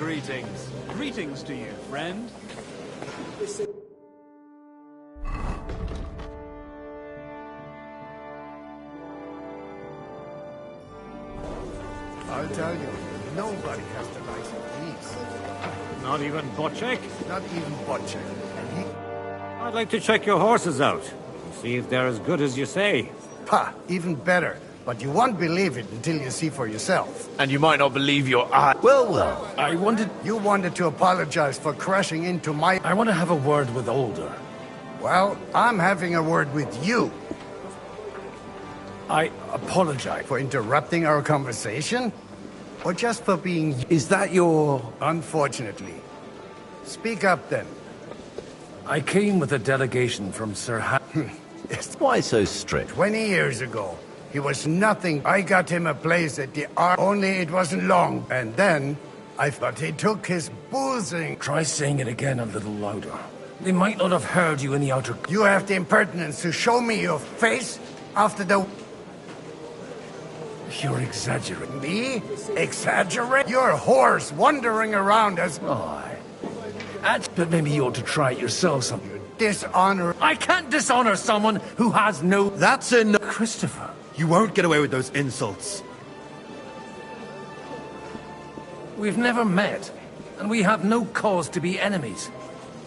Greetings. Greetings to you, friend. I'll tell you, nobody has the likes of these. Not even Bocek? Not even Bocek. And he... I'd like to check your horses out. See if they're as good as you say. Ha! Even better. But you won't believe it until you see for yourself. And you might not believe your eye. Well, You wanted to apologize for crashing into my... I want to have a word with Older. Well, I'm having a word with you. I apologize. For interrupting our conversation? Or just for being... Is that your... Unfortunately. Speak up, then. I came with a delegation from Sir Why so strict? 20 years ago. He was nothing. I got him a place at the art, only it wasn't long. And then, I thought he took his boozing. Try saying it again a little louder. They might not have heard you in the outer... You have the impertinence to show me your face after the... You're exaggerating. Me? Exaggerate? You're a horse wandering around as... But maybe you ought to try it yourself some... Dishonor... I can't dishonor someone who has no... That's enough. Christopher. You won't get away with those insults. We've never met, and we have no cause to be enemies.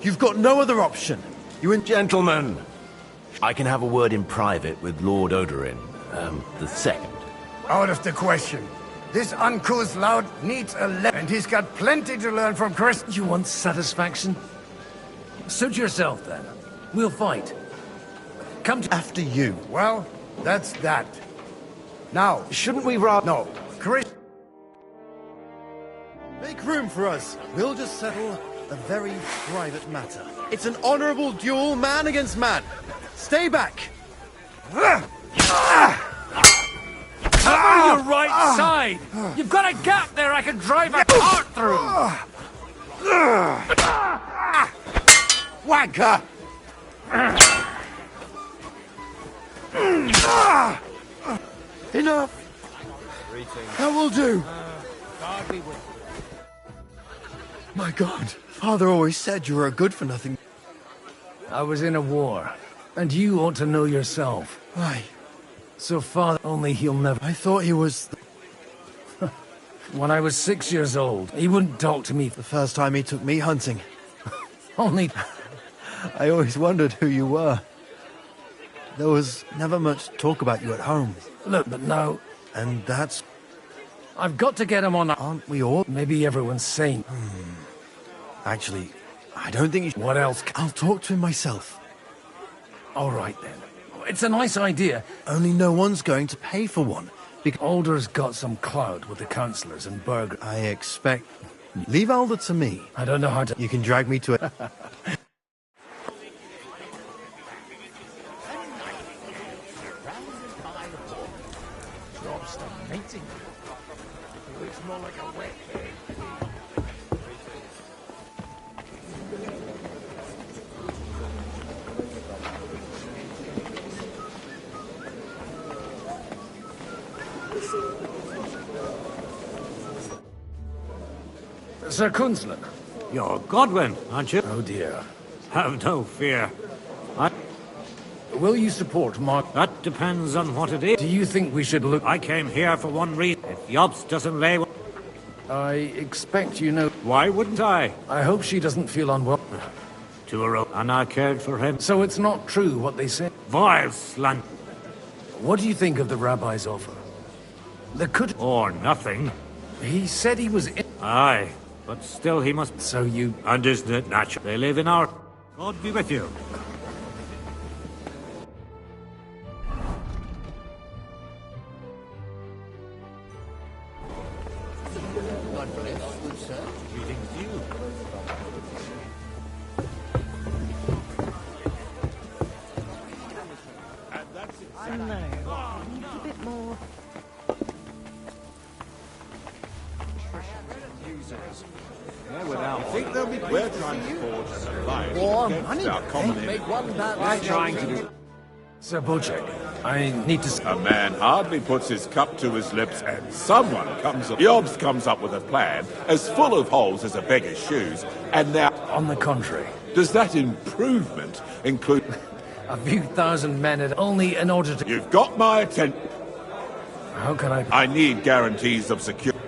You've got no other option. You and... Gentlemen, I can have a word in private with Lord Odorin, the second. Out of the question. This uncouth lout needs a and he's got plenty to learn from Chris. You want satisfaction? Suit yourself, then. We'll fight. Come to... After you. Well, that's that. Now... Shouldn't we rather... No, Chris... Make room for us. We'll just settle a very private matter. It's an honorable duel, man against man. Stay back. Cover your right side! You've got a gap there I can drive a cart through! Wanker! Enough! That will do. My God, Father always said you were a good-for-nothing. I was in a war, and you ought to know yourself. Aye. So Father, only he'll never... I thought he was... When I was 6 years old, he wouldn't talk to me. The first time he took me hunting. Only... I always wondered who you were. There was never much talk about you at home. Look, but now... And that's... I've got to get him on... Aren't we all? Maybe everyone's sane. Actually, I don't think you should... What else? I'll talk to him myself. All right, then. It's a nice idea. Only no one's going to pay for one. Because Alder's got some clout with the councillors and Berger. I expect... Leave Alder to me. I don't know how to... You can drag me to it. Looks more like a wet Sir Kunzlan. You're Godwin, aren't you? Oh dear. Have no fear. Will you support Mark? That depends on what it is. Do you think we should look... I came here for one reason. If Yops doesn't lay... I expect you know... Why wouldn't I? I hope she doesn't feel unwell. To a rope, and I cared for him. So it's not true what they say? Vile slant. What do you think of the rabbi's offer? There could... Or nothing. He said he was in... Aye, but still he must... So you... And isn't it natural? They live in our... God be with you. We're trying to forge an alliance against our common enemy. We're trying to do... Sir Bojack, I need to... A man hardly puts his cup to his lips and someone comes up. Yobs comes up with a plan as full of holes as a beggar's shoes, and now... On the contrary. Does that improvement include... A few thousand men at only in order to... You've got my attention. How can I... I need guarantees of security.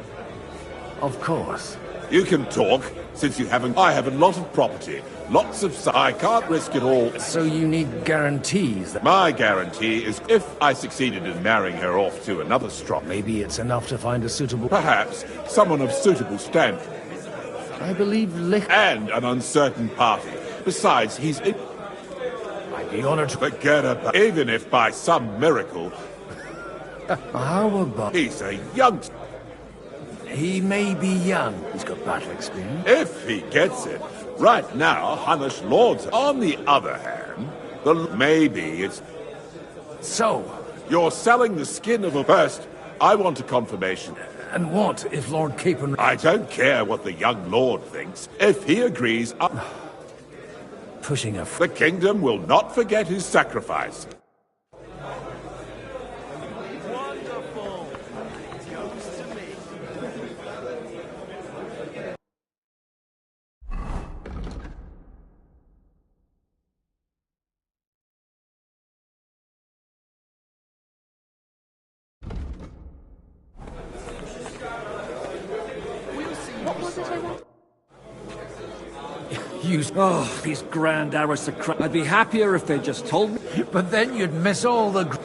Of course. You can talk, since you haven't... I have a lot of property, lots of... I can't risk it all. So you need guarantees that... My guarantee is if I succeeded in marrying her off to another strong... Maybe it's enough to find a suitable... Perhaps someone of suitable standing. I believe And an uncertain party. Besides, he's... I'd be honored to... Forget about... Even if by some miracle... How about... He's a young... He may be young. He's got battle experience. If he gets it. Right now, Hunnish lords. On the other hand, maybe it's... So... You're selling the skin of a... First, I want a confirmation. And what if Lord Capon... I don't care what the young lord thinks. If he agrees, Pushing a... the kingdom will not forget his sacrifice. These grand aristocrats. I'd be happier if they just told me. But then you'd miss all the...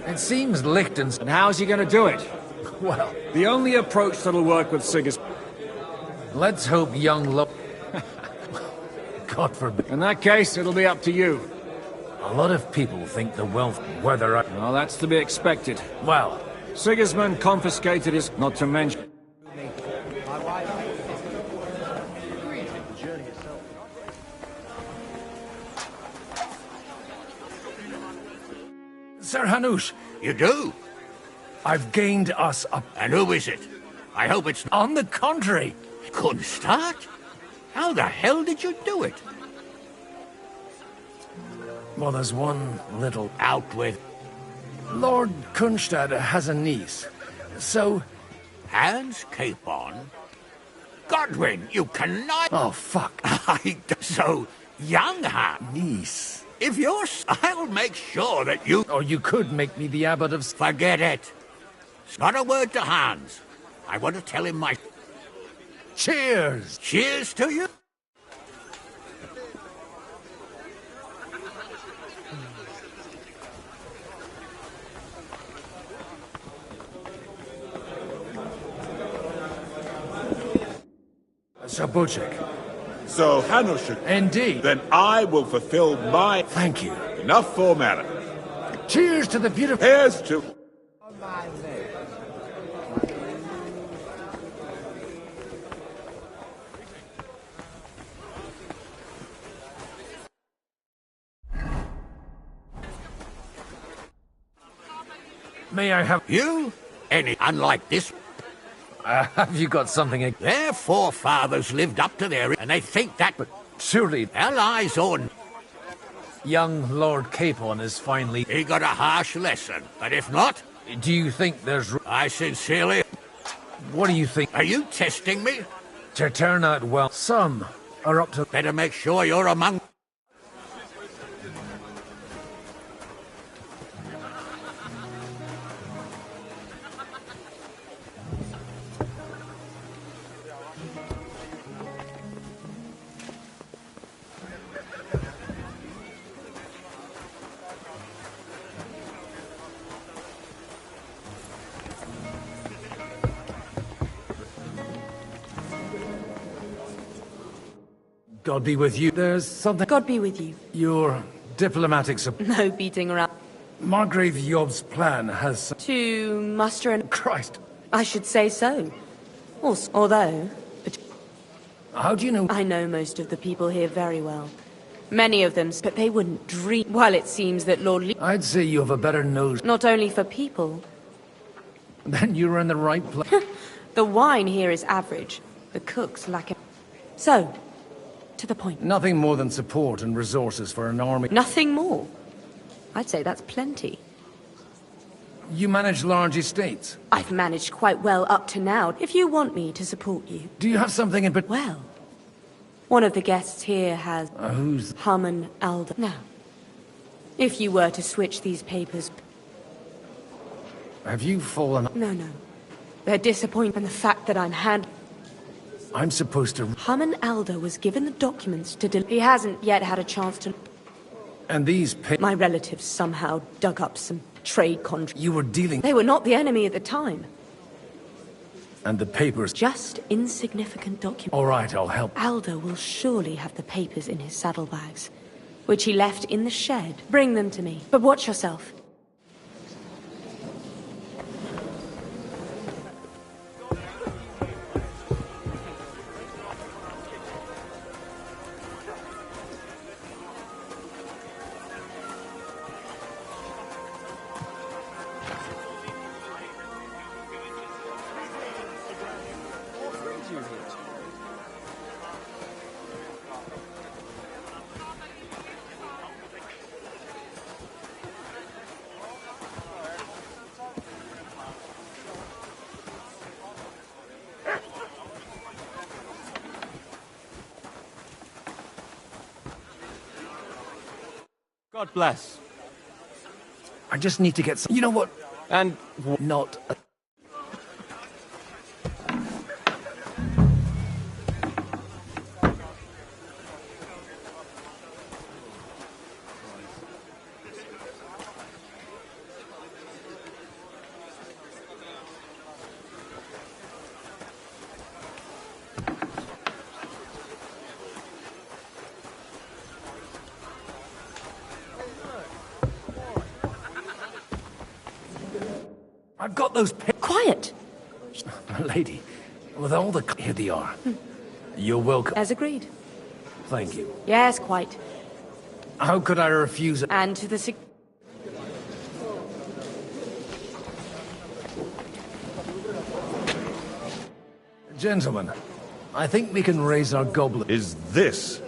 It seems Lichten's... And how's he going to do it? Well... The only approach that'll work with Sigismund. Let's hope young God forbid. In that case, it'll be up to you. A lot of people think the wealth... Whether I... Well, that's to be expected. Well... Sigismund confiscated his... Not to mention... Sir Hanush, You do? I've gained us a... And who is it? I hope it's not On the contrary. Kunstad? How the hell did you do it? Well, there's one little... Out with Lord Kunstad has a niece. So... Hans Capon? Godwin, you cannot... Oh, fuck. So, young Hans. Niece. If you're... I'll make sure that you... Or you could make me the abbot of... Forget it. Not a word to Hans. I want to tell him my... Cheers! Cheers to you. Sir Bojack. So, Hanush... Indeed. Then I will fulfill my... Thank you. Enough formality. Cheers to the beautiful... Here's to... May I have... You? Unlike this... have you got something... Their forefathers lived up to their... And they think that... But Surely... allies on... Young Lord Capon is finally... He got a harsh lesson. But if not... Do you think there's... I sincerely... What do you think? Are you testing me? To turn out well. Some are up to... Better make sure you're among... God be with you. There's something... God be with you. Your diplomatic support. No beating around. Margrave Yob's plan has... To muster an... Christ. I should say so. Although... But How do you know... I know most of the people here very well. Many of them, but they wouldn't dream... While it seems that Lord Lee... I'd say you have a better nose... Not only for people. Then you're in the right place. The wine here is average. The cooks lack it. So, to the point. Nothing more than support and resources for an army. Nothing more. I'd say that's plenty. You manage large estates. I've managed quite well up to now, if you want me to support you. Do you have something in particular? Well, one of the guests here has... Who's... Harmon Alder. Now, if you were to switch these papers... Have you fallen... No. They're disappointed in the fact that I'm supposed to... Harmon Alder was given the documents to He hasn't yet had a chance to... And these My relatives somehow dug up some trade contracts. You were dealing... They were not the enemy at the time. And the papers... Just insignificant documents. All right, I'll help. Alder will surely have the papers in his saddlebags, which he left in the shed. Bring them to me, but watch yourself. God bless. I just need to get some... You know what? And... Not... I've got those... Quiet! My lady, with all the... Here they are. You're welcome. As agreed. Thank you. Yes, quite. How could I refuse it? And to the... Gentlemen, I think we can raise our goblet. Is this...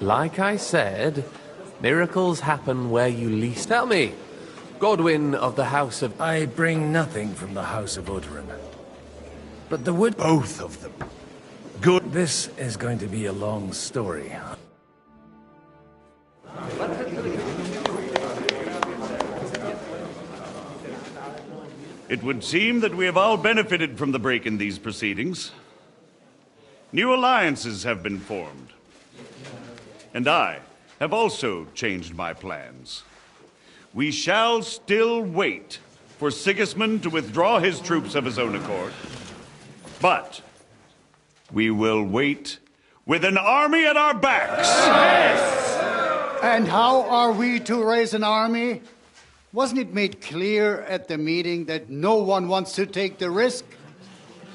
Like I said, miracles happen where you least... Tell me, Godwin of the House of... I bring nothing from the House of Odorin. But the wood... Both of them. Good. This is going to be a long story. It would seem that we have all benefited from the break in these proceedings. New alliances have been formed. And I have also changed my plans. We shall still wait for Sigismund to withdraw his troops of his own accord. But we will wait with an army at our backs. Yes. And how are we to raise an army? Wasn't it made clear at the meeting that no one wants to take the risk?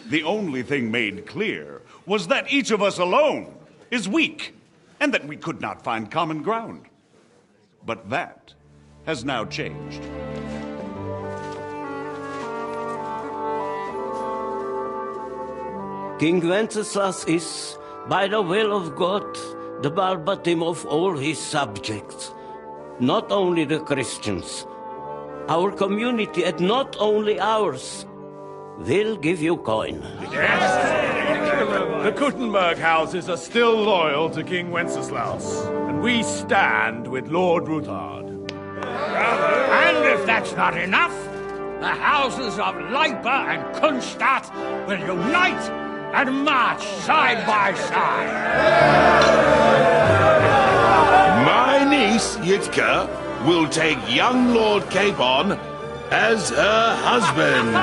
The only thing made clear was that each of us alone is weak, and that we could not find common ground. But that has now changed. King Wenceslas is, by the will of God, the Balbatim of all his subjects. Not only the Christians, our community, and not only ours, will give you coin. Yes! The Kuttenberg houses are still loyal to King Wenceslaus, and we stand with Lord Ruthard. And if that's not enough, the houses of Leipa and Kunstadt will unite and march side by side. My niece, Yitka, will take young Lord Capon as her husband.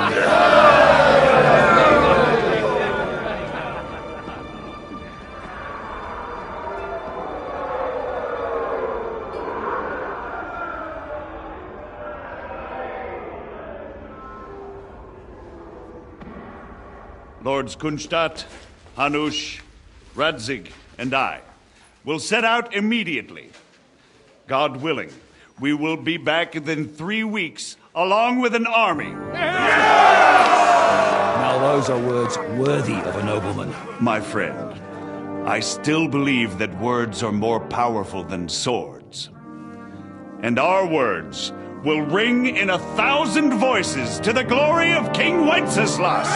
Lords Kunstadt, Hanush, Radzig, and I will set out immediately. God willing, we will be back within 3 weeks, along with an army. Now those are words worthy of a nobleman. My friend, I still believe that words are more powerful than swords. and our words will ring in 1,000 voices to the glory of King Wenceslas.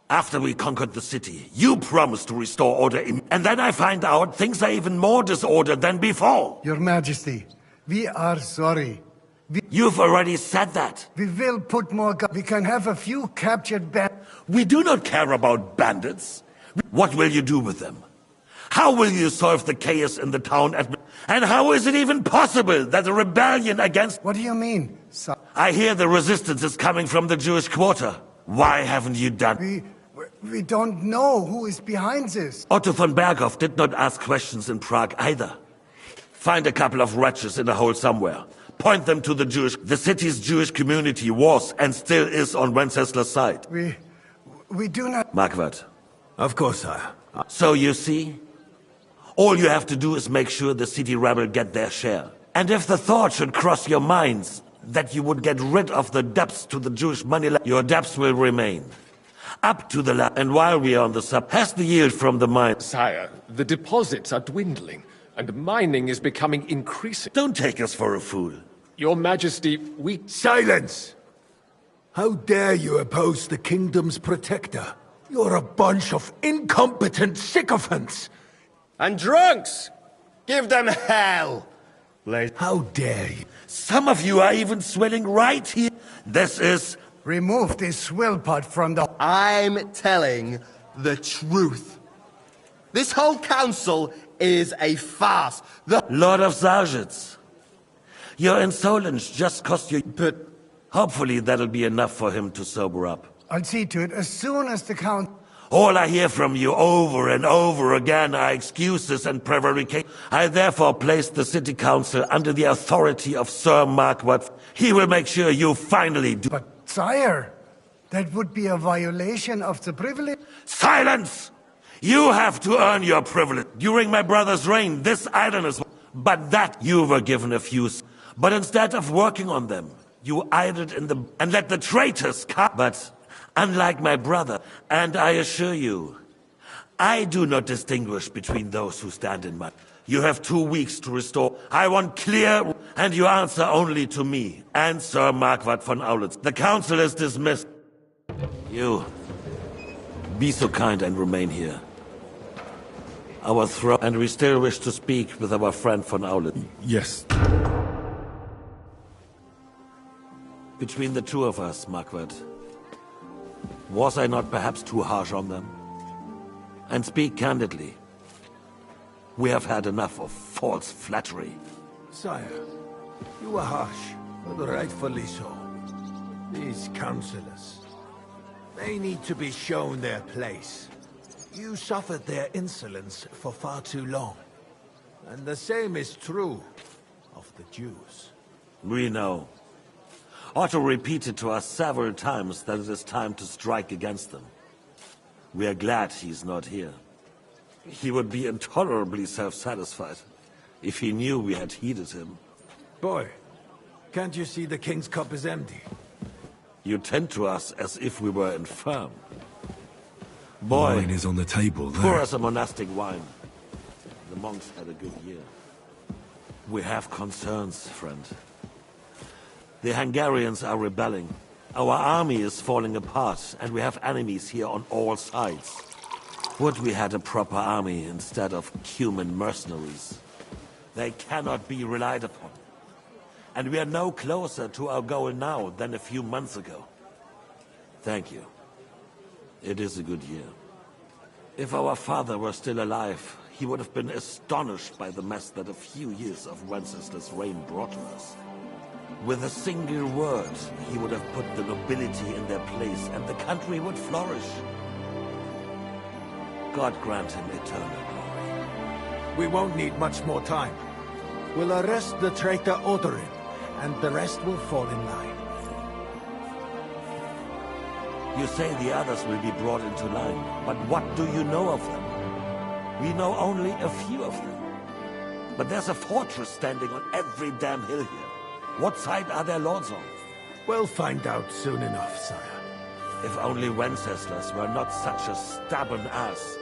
After we conquered the city, you promised to restore order and then I find out things are even more disordered than before. Your Majesty, we are sorry. You've already said that. We will put more we can have a few captured bandits. We do not care about bandits. What will you do with them? How will you solve the chaos in the town? And how is it even possible that a rebellion against... What do you mean, sir? I hear the resistance is coming from the Jewish quarter. Why haven't you done... We don't know who is behind this. Otto von Berghoff did not ask questions in Prague either. Find a couple of wretches in a hole somewhere. Point them to the Jewish... The city's Jewish community was and still is on Wenceslas' side. We do not... Marquardt. Of course, sire. So you see? All you have to do is make sure the city rebel get their share. And if the thought should cross your minds that you would get rid of the debts to the Jewish money, your debts will remain. Up to the and while we are on the has the yield from the mine. Sire, the deposits are dwindling, and mining is becoming increasing. Don't take us for a fool. Your Majesty, we... Silence! How dare you oppose the kingdom's protector? You're a bunch of incompetent sycophants! And drunks! Give them hell! How dare you? Some of you are even swelling right here. This is... Remove this swill pot from the... I'm telling the truth. This whole council is a farce. The Lord of Zarzhitz, your insolence just cost you... But hopefully that'll be enough for him to sober up. I'll see to it as soon as the count... All I hear from you over and over again are excuses and prevarication. I therefore place the city council under the authority of Sir Marquardt. He will make sure you finally do... But, sire, that would be a violation of the privilege... Silence! You have to earn your privilege. During my brother's reign, this idleness... But that you were given a few... But instead of working on them, you idled in the... And let the traitors come... But... Unlike my brother, and I assure you, I do not distinguish between those who stand in my... You have 2 weeks to restore. I want clear... And you answer only to me, and Sir Marquardt von Aulitz. The council is dismissed. You... Be so kind and remain here. Our throne... And we still wish to speak with our friend von Aulitz. Yes. Between the two of us, Marquardt, was I not perhaps too harsh on them? And speak candidly. We have had enough of false flattery. Sire, you were harsh, but rightfully so. These councillors, they need to be shown their place. You suffered their insolence for far too long. And the same is true of the Jews. We know. Otto repeated to us several times that it is time to strike against them. We are glad he's not here. He would be intolerably self-satisfied if he knew we had heeded him. Boy, can't you see the king's cup is empty? You tend to us as if we were infirm. Boy, wine is on the table there. Pour us a monastic wine. The monks had a good year. We have concerns, friend. The Hungarians are rebelling. Our army is falling apart, and we have enemies here on all sides. Would we had a proper army instead of human mercenaries? They cannot be relied upon. And we are no closer to our goal now than a few months ago. Thank you. It is a good year. If our father were still alive, he would have been astonished by the mess that a few years of Wenceslas' reign brought to us. With a single word, he would have put the nobility in their place, and the country would flourish. God grant him eternal glory. We won't need much more time. We'll arrest the traitor Odorin, and the rest will fall in line. You say the others will be brought into line, but what do you know of them? We know only a few of them. But there's a fortress standing on every damn hill here. What side are their lords on? We'll find out soon enough, sire. If only Wenceslas were not such a stubborn ass,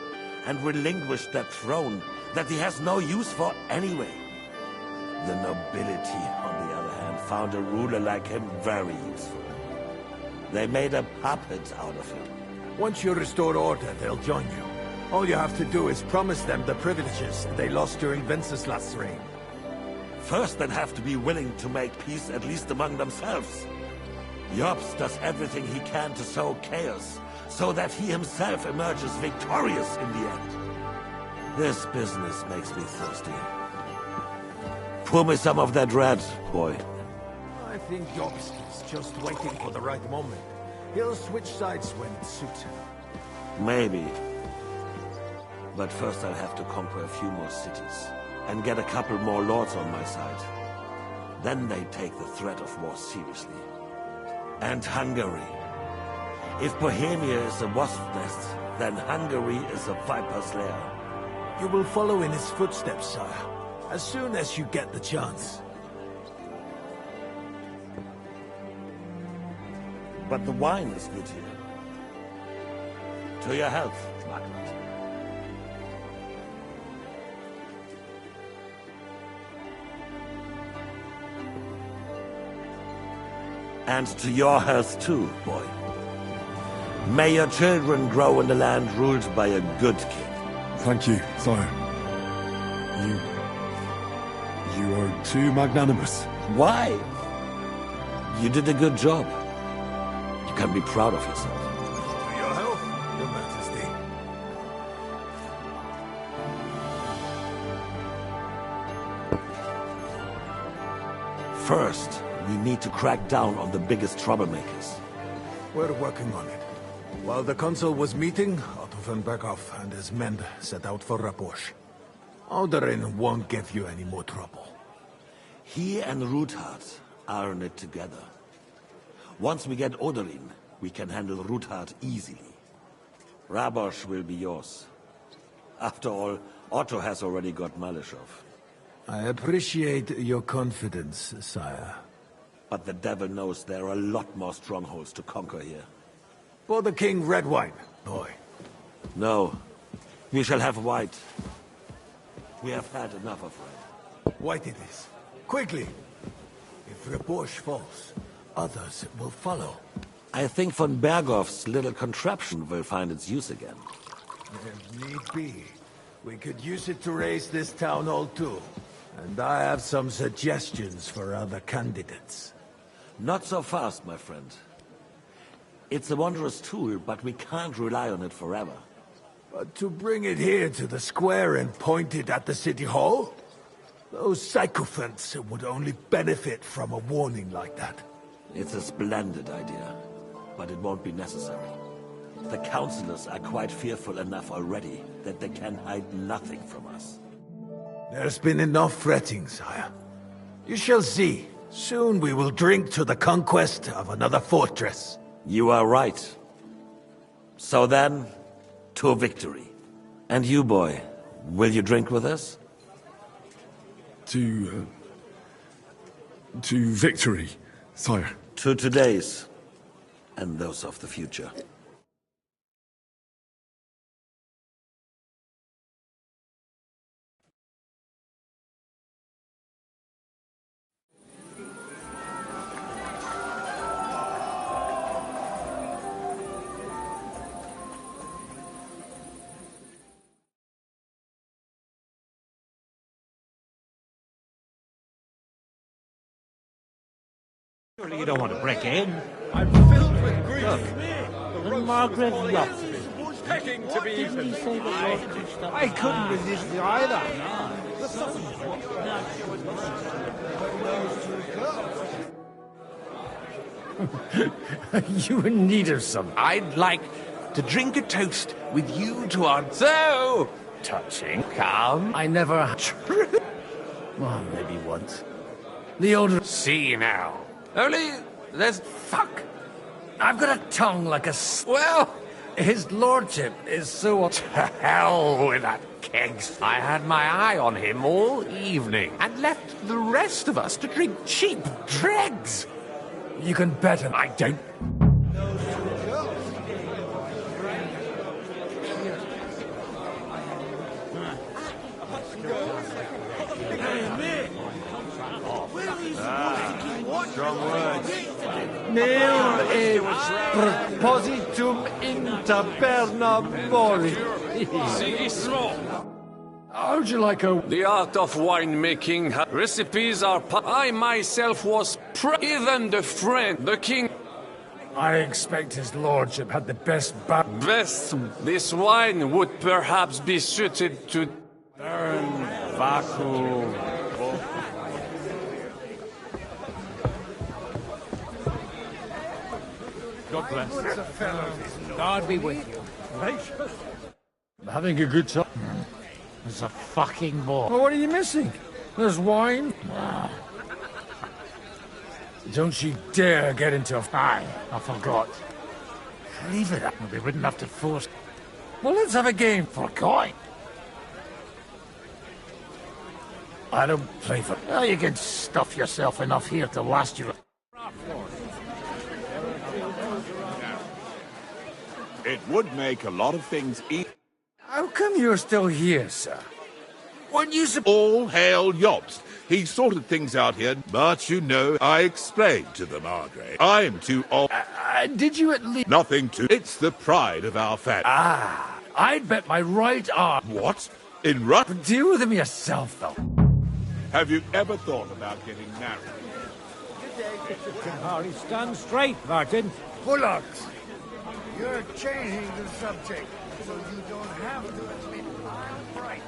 and relinquished that throne that he has no use for anyway. The nobility, on the other hand, found a ruler like him very useful. They made a puppet out of him. Once you restore order, they'll join you. All you have to do is promise them the privileges they lost during Wenceslas' reign. First, they'd have to be willing to make peace, at least among themselves. Jobs does everything he can to sow chaos, so that he himself emerges victorious in the end. This business makes me thirsty. Pour me some of that red, boy. I think Jobski's just waiting for the right moment. He'll switch sides when it suits him. Maybe. But first I'll have to conquer a few more cities, and get a couple more lords on my side. Then they take the threat of war seriously. And Hungary. If Bohemia is a wasp nest, then Hungary is a viper's lair. You will follow in his footsteps, sire, as soon as you get the chance. But the wine is good here. To your health, Margaret. And to your health too, boy. May your children grow in a land ruled by a good king. Thank you, sire. You are too magnanimous. Why? You did a good job. You can be proud of yourself. To your health, Your Majesty. First, we need to crack down on the biggest troublemakers. We're working on it. While the consul was meeting, Otto von Berghoff and his men set out for Raposh. Odorin won't give you any more trouble. He and Ruthard are in it together. Once we get Odorin, we can handle Ruthard easily. Rabosh will be yours. After all, Otto has already got Malishov. I appreciate your confidence, sire. But the devil knows there are a lot more strongholds to conquer here. For the king, red wine, boy. No. We shall have white. We have had enough of red. White it is. Quickly! If Raposh falls, others will follow. I think von Berghoff's little contraption will find its use again. If need be, we could use it to raise this town hall too. And I have some suggestions for other candidates. Not so fast, my friend. It's a wondrous tool, but we can't rely on it forever. But to bring it here to the square and point it at the city hall? Those sycophants would only benefit from a warning like that. It's a splendid idea, but it won't be necessary. The councillors are quite fearful enough already that they can hide nothing from us. There's been enough fretting, sire. You shall see. Soon we will drink to the conquest of another fortress. You are right. So then, to victory. And you, boy, will you drink with us? To victory, sire. To today's, and those of the future. Surely you don't want to break in. I'm filled with grief. The Margaret yacht. Begging to be eaten. I couldn't resist you either. You in need of some. I'd like to drink a toast with you to our... So... Touching. Come. I never... Well, maybe once. The older... See now. Only... there's... Fuck. I've got a tongue like a... Well... His lordship is so... To hell with that kegs. I had my eye on him all evening and left the rest of us to drink cheap dregs. You can bet him. I don't... Strong words. Nil e propositum inter perna mori. How'd you like a... The art of winemaking. Recipes are... I myself was even the friend, the king. I expect his lordship had the best Best, this wine would perhaps be suited to... Burn vacuum. God bless. God be with you. I'm having a good time. It's a fucking bore. Well, what are you missing? There's wine. Don't you dare get into a... Aye, I forgot. Leave it up. We'll be rid enough to force. Well, let's have a game for a coin. I don't play for... Well, you can stuff yourself enough here to last you. It would make a lot of things easy. How come you're still here, sir? Weren't you All hail Jobst. He sorted things out here, but you know, I explained to the Margrave. I'm too old. Did you at least... Nothing to... It's the pride of our family. Ah, I'd bet my right arm... What? In Rut? Deal with him yourself, though. Have you ever thought about getting married? Can hardly stand straight, Martin. Bullocks, you're changing the subject, so you don't have to admit I'm right.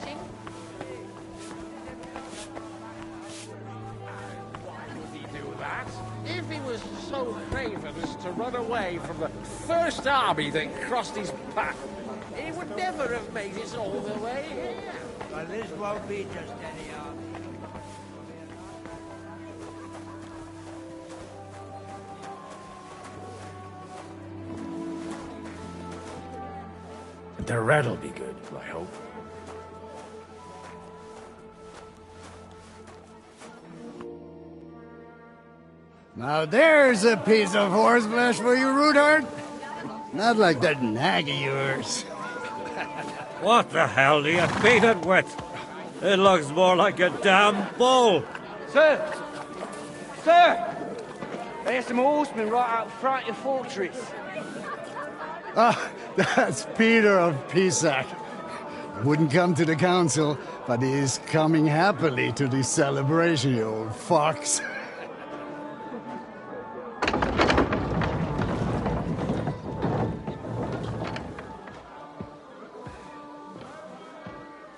If he was so craven as to run away from the first army that crossed his path, he would never have made it all the way here. But this won't be just any army. The red'll be good, I hope. Now there's a piece of horseflesh for you, Rootheart. Not like that nag of yours. What the hell do you beat it with? It looks more like a damn bull. Sir! Sir! There's some horsemen right out front of your fortress. Ah, that's Peter of Pisac. Wouldn't come to the council, but he's coming happily to the celebration, you old fox.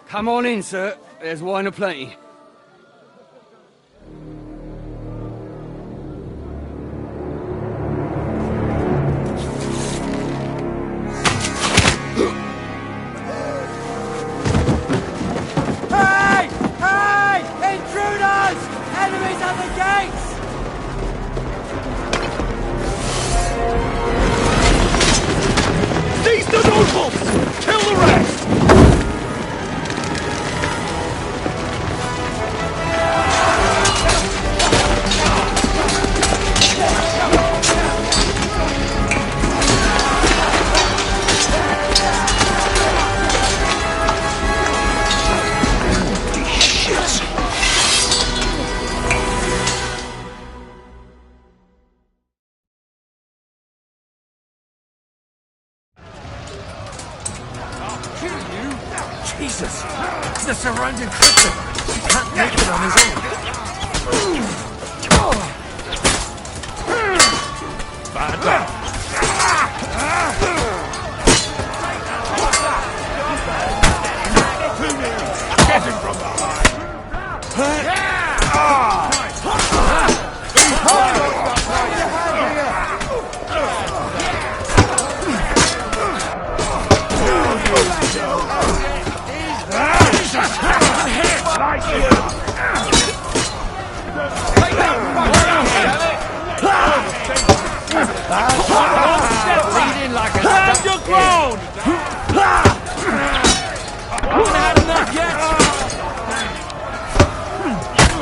Come on in, sir. There's wine aplenty. Hey! Hey! Intruders! Enemies at the gates! Seize the nobles! Kill the rest! Jesus! It's the surrounding Christian! He can't make it on his own!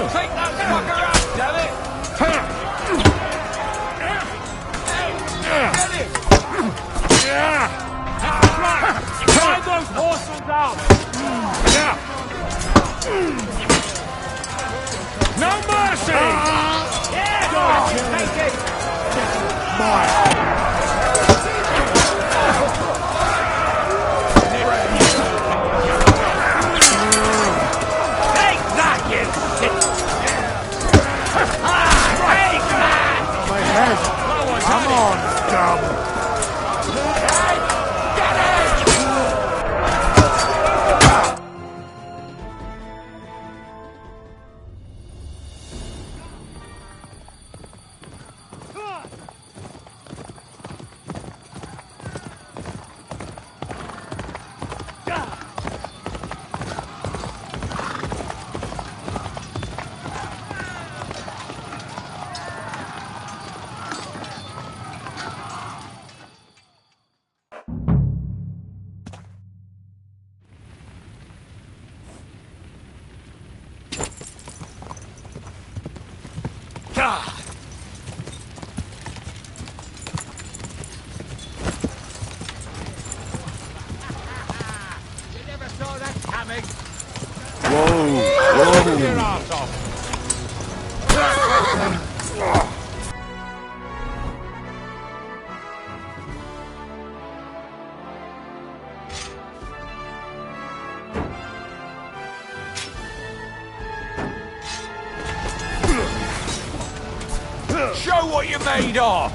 Take that fucker out, damn it! Get him! That's right! Find those horses out! No mercy! Yeah! Go on, take it! Take that, you shit! Take that! My head! Come on, scum! Show what you're made of!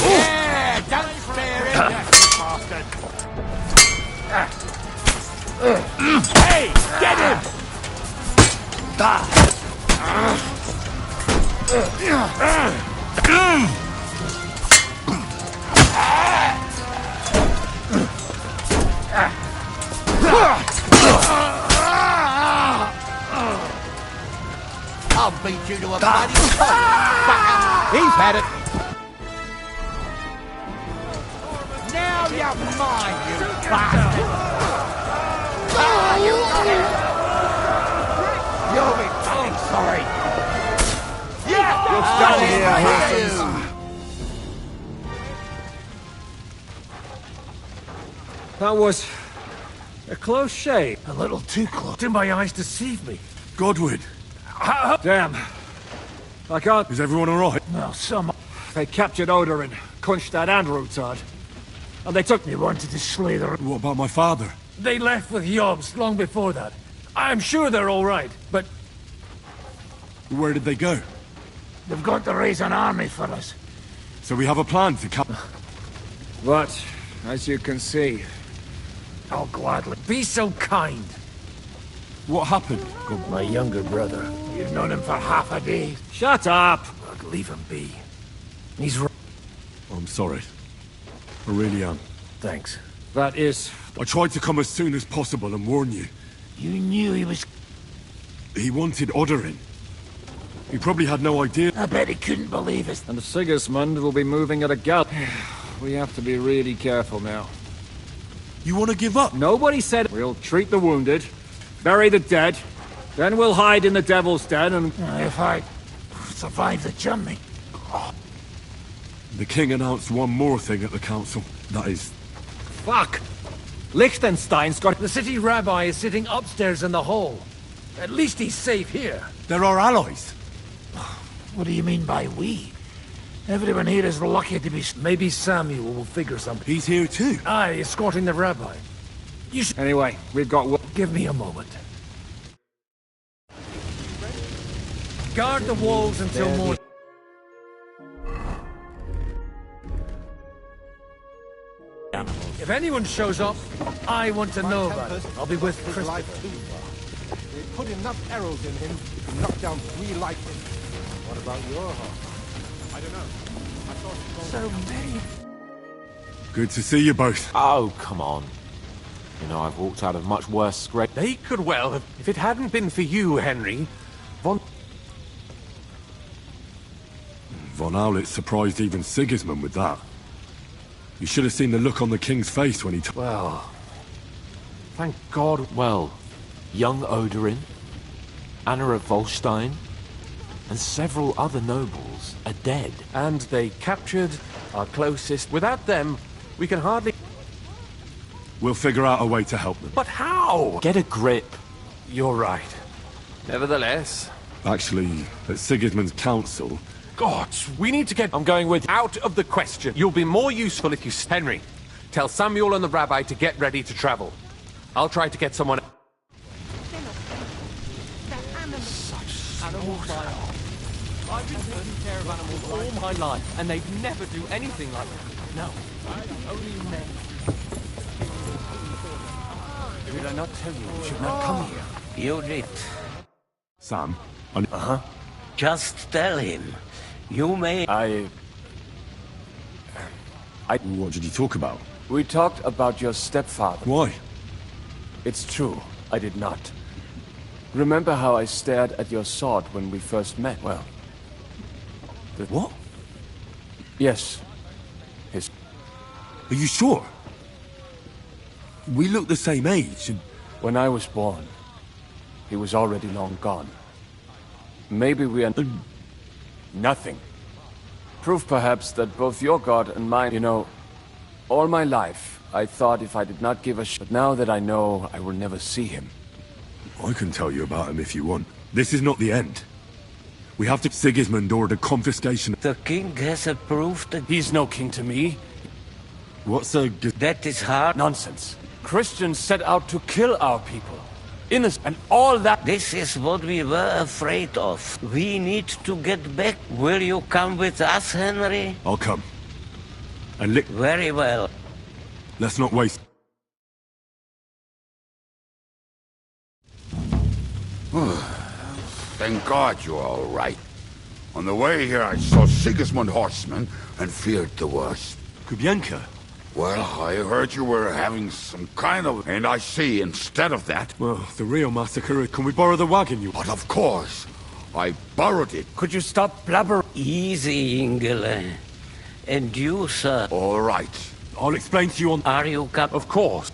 Yeah, don't spare him, you bastard! Hey, get him! I'll beat you to a bloody pulp. He's had it. Now you're mine, you bastard! You got it! You'll be fucking sorry! Yeah! You'll stand here, Hastings. That was a close shave. A little too close. Did my eyes deceive me? Godwin, Damn. I can't... is everyone alright? No, some... They captured Oder and Kunstad and Rutard. And they took me. They wanted to slay the... What about my father? They left with Yobs long before that. I'm sure they're all right, but Where did they go? they've got to raise an army for us. So we have a plan to come. But, as you can see... I'll gladly. Be so kind. What happened? My younger brother. You've known him for half a day. Shut up! Look, leave him be. He's right. I'm sorry. I really am. Thanks. That is... I tried to come as soon as possible and warn you. You knew he was... He wanted Oderin. He probably had no idea. I bet he couldn't believe it. And Sigismund will be moving at a gallop. We have to be really careful now. You want to give up? Nobody said... We'll treat the wounded, bury the dead, then we'll hide in the Devil's Den and... If I survive the journey. The king announced one more thing at the council. That is... Fuck! Liechtenstein's got... The city rabbi is sitting upstairs in the hall. At least he's safe here. They're our allies. What do you mean by we? Everyone here is lucky to be... Maybe Samuel will figure something. He's here too. Aye, escorting the rabbi. You should... Anyway, we've got... Give me a moment. Guard the walls until morning. If anyone shows up, I want to know about it. I'll be with Christopher. They put enough arrows in him to knock down 3 like him. What about your heart? I don't know. I thought so many. Good to see you both. Oh, come on. You know, I've walked out of much worse scrape. They could well have... If it hadn't been for you, Henry, Von Aulett surprised even Sigismund with that. You should have seen the look on the king's face when he... Well... Thank God. Well, young Odorin, Anna of Volstein, and several other nobles are dead. And they captured our closest. Without them, we can hardly... We'll figure out a way to help them. But how? Get a grip. You're right. Nevertheless... Actually, at Sigismund's council... Gods, we need to get... I'm going with... Out of the question. You'll be more useful if you... Henry, tell Samuel and the rabbi to get ready to travel. I'll try to get someone... Animals I've been taking care of animals all my life, and they'd never do anything like that. No, only men. Did I not tell you you should not come here? You did. Sam, Just tell him. You may... What did you talk about? We talked about your stepfather. Why? It's true, I did not. Remember how I stared at your sword when we first met? Well... What? Yes. Are you sure? We look the same age, and... When I was born, he was already long gone. Maybe we are... Nothing. Proof perhaps that both your god and mine, you know... All my life, I thought if I did not give a shit. But now that I know, I will never see him. I can tell you about him if you want. This is not the end. We have to... Sigismund ordered confiscation... The king has approved that... He's no king to me. What's a... That is hard. Nonsense. Christians set out to kill our people. Innocent and all that... This is what we were afraid of. We need to get back. Will you come with us, Henry? I'll come. And lick... Very well. Let's not waste... Thank God you're all right. On the way here, I saw Sigismund horsemen and feared the worst. Kubienka? Well, I heard you were having some kind of... And I see, instead of that... Well, the real massacre is... Can we borrow the wagon, you... But of course. I borrowed it. Could you stop blabbering? Easy, Ingele. And you, sir? All right. I'll explain to you on... Are you come? Of course.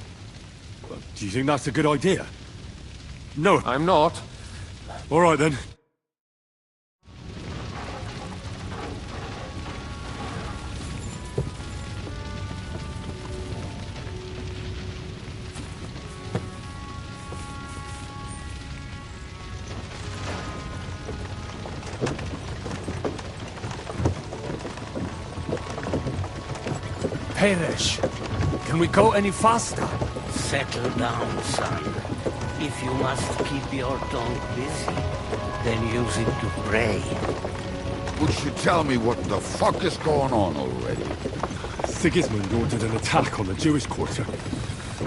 Do you think that's a good idea? No. I'm not. All right, then. Perish. Can we go any faster? Settle down, son. If you must keep your tongue busy, then use it to pray. Would you tell me what the fuck is going on already? Sigismund ordered an attack on the Jewish quarter.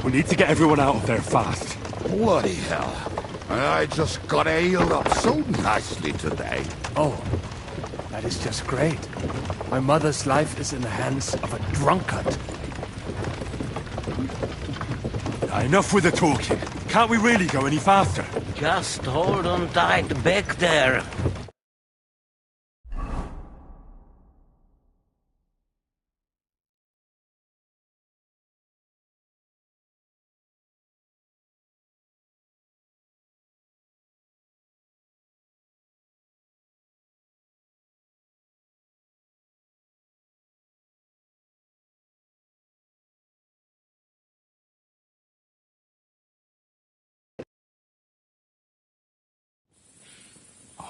We need to get everyone out of there fast. Bloody hell. I just got ailed up so nicely today. Oh, that is just great. My mother's life is in the hands of a drunkard. Enough with the talking. Can't we really go any faster? Just hold on tight back there.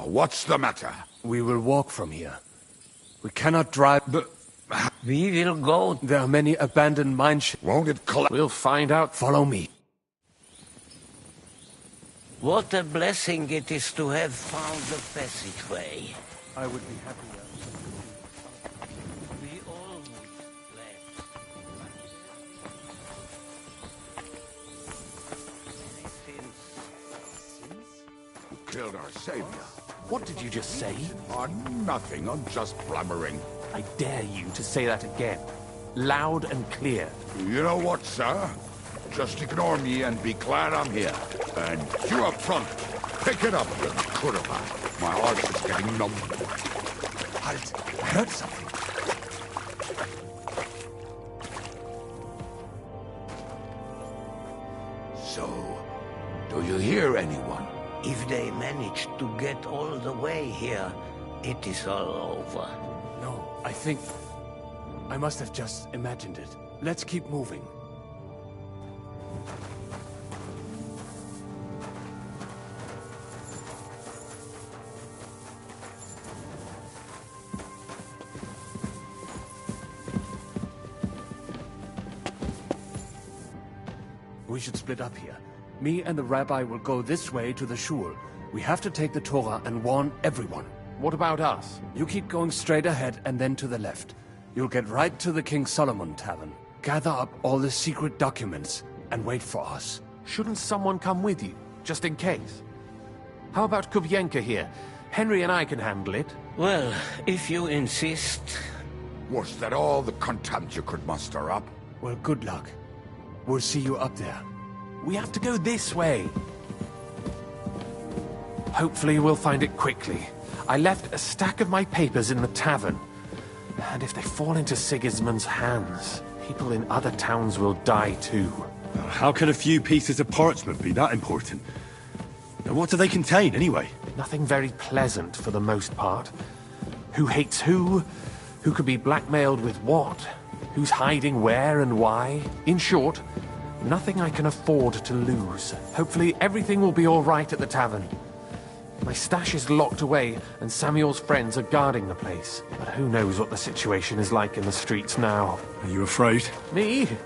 What's the matter? We will walk from here. We cannot drive... But... We will go... There are many abandoned mine shafts. Won't it collapse? We'll find out. Follow me. What a blessing it is to have found the passageway. I would be happier. We all would, lads. Killed our savior. What did you just say? Nothing. I'm just blabbering. I dare you to say that again. loud and clear. You know what, sir? Just ignore me and be glad I'm here. And you up front, pick it up, you quarterback. My heart is getting numb. Halt! I heard something. So, do you hear anyone? If they manage to get all the way here, it is all over. No, I think... I must have just imagined it. Let's keep moving. We should split up here. Me and the rabbi will go this way to the shul. We have to take the Torah and warn everyone. What about us? You keep going straight ahead and then to the left. You'll get right to the King Solomon Tavern. Gather up all the secret documents and wait for us. Shouldn't someone come with you, just in case? How about Kubyenka here? Henry and I can handle it. Well, if you insist. Was that all the contempt you could muster up? Well, good luck. We'll see you up there. We have to go this way. Hopefully we'll find it quickly. I left a stack of my papers in the tavern. And if they fall into Sigismund's hands, people in other towns will die too. How can a few pieces of parchment be that important? And what do they contain, anyway? Nothing very pleasant for the most part. Who hates who? Who could be blackmailed with what? Who's hiding where and why? In short, nothing I can afford to lose. Hopefully everything will be all right at the tavern. My stash is locked away, and Samuel's friends are guarding the place. But who knows what the situation is like in the streets now. Are you afraid? Me? Do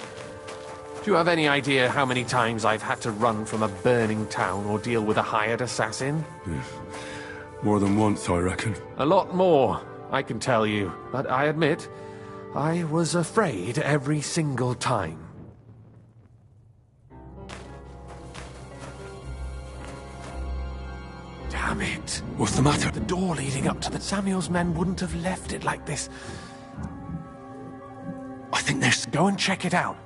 you have any idea how many times I've had to run from a burning town or deal with a hired assassin? More than once, I reckon. A lot more, I can tell you. But I admit, I was afraid every single time. Damn it. What's the matter? The door leading up to the Samuel's men wouldn't have left it like this. I think there's... Go and check it out.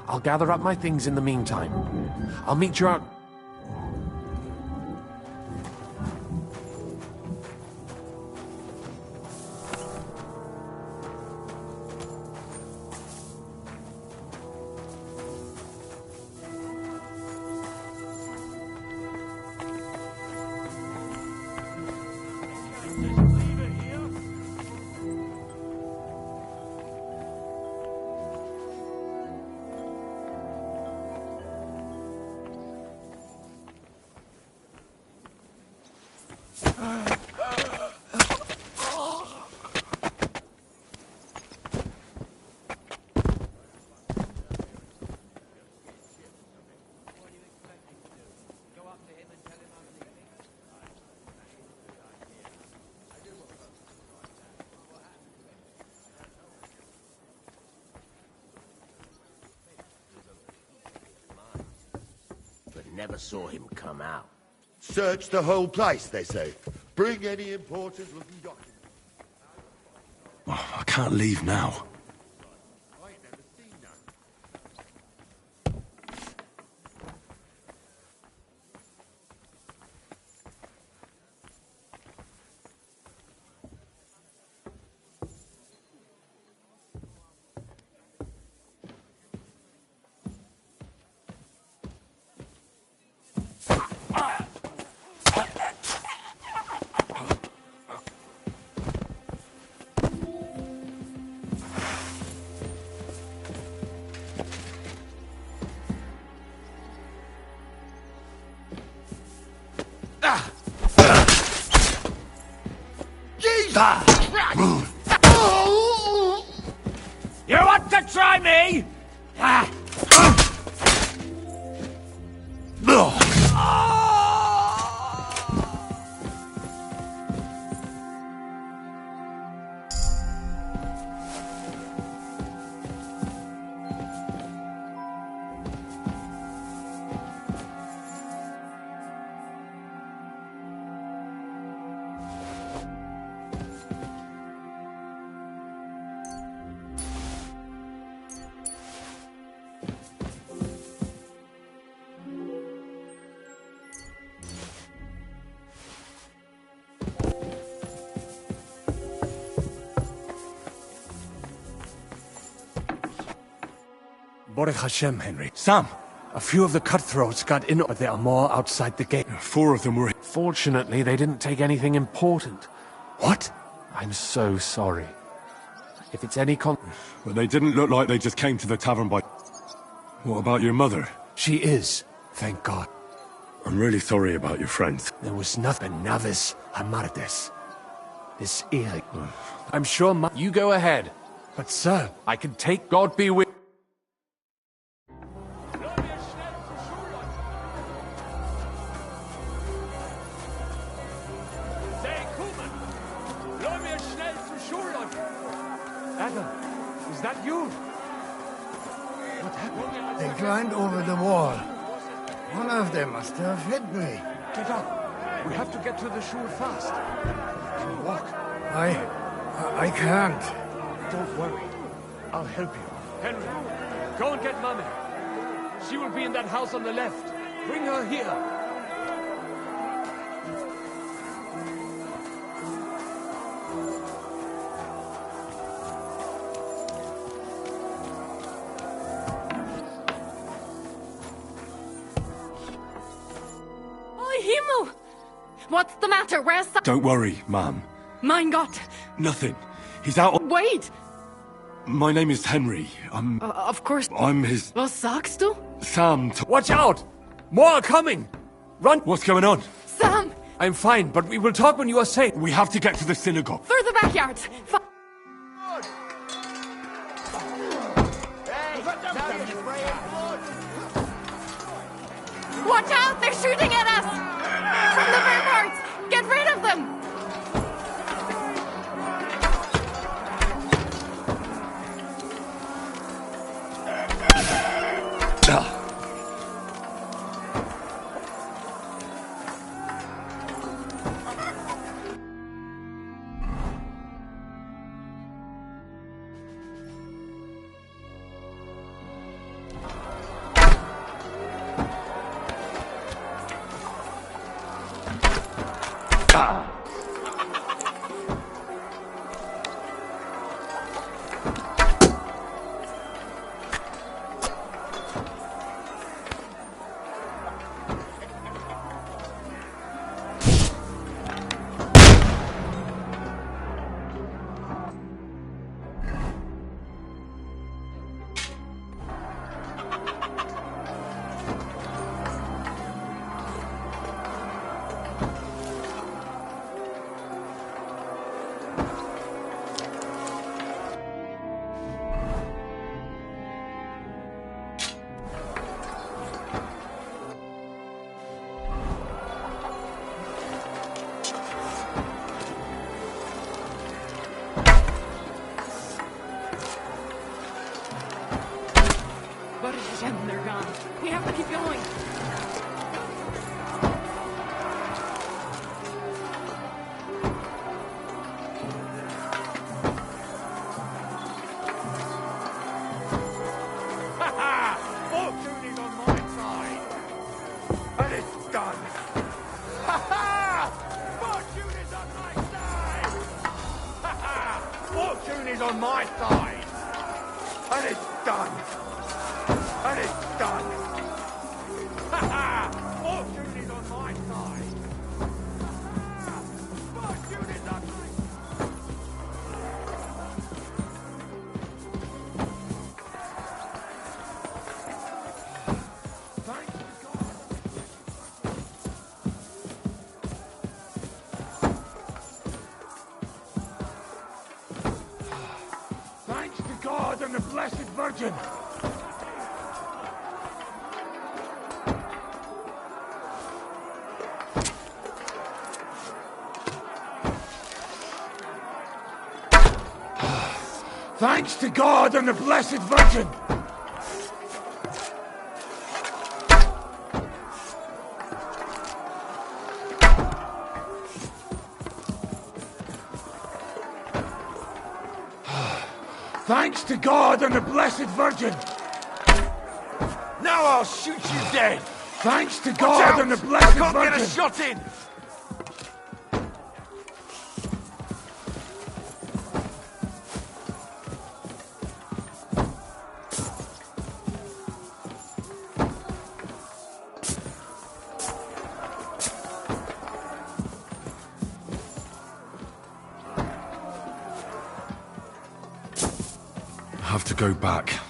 I'll gather up my things in the meantime. I'll meet you out... Never saw him come out. Search the whole place, they say. Bring any important looking documents. Oh, I can't leave now. You want to try me? Baruch Hashem, Henry. Sam, a few of the cutthroats got in, but there are more outside the gate. 4 of them were... Fortunately, they didn't take anything important. What? I'm so sorry. If it's any But they didn't look like they just came to the tavern by... What about your mother? She is, thank God. I'm really sorry about your friends. There was nothing navis hamartes. This ear... I'm sure You go ahead. But sir... I can take... God be with... Adam, is that you? What happened? They climbed over the wall. One of them must have hit me. Get up. We have to get to the shore fast. Can you walk? I can't. Don't worry. I'll help you. Henry, go and get Mummy. She will be in that house on the left. Bring her here. What's the matter? Where's Sam? Don't worry, ma'am. Mein Gott! Nothing. He's out. Wait! My name is Henry. Of course. I'm his... Was sagst du? Sam... Watch out! More are coming! Run! What's going on? Sam! I'm fine, but we will talk when you are safe. We have to get to the synagogue. Through the backyards! Watch out! They're shooting at us! From the ramparts! Get rid of them! They're gone. We have to keep going. Fortune is on my side. And it's done. Fortune is on my side. Fortune is on my side. And it's done. And it's done. Fortune is on my side. Fortune is on my side. Thanks to God and the Blessed Virgin. Thanks to God and the Blessed Virgin! Thanks to God and the Blessed Virgin! Now I'll shoot you dead! Thanks to Watch God out! and the I blessed can't get a Virgin. shot in! I have to go back.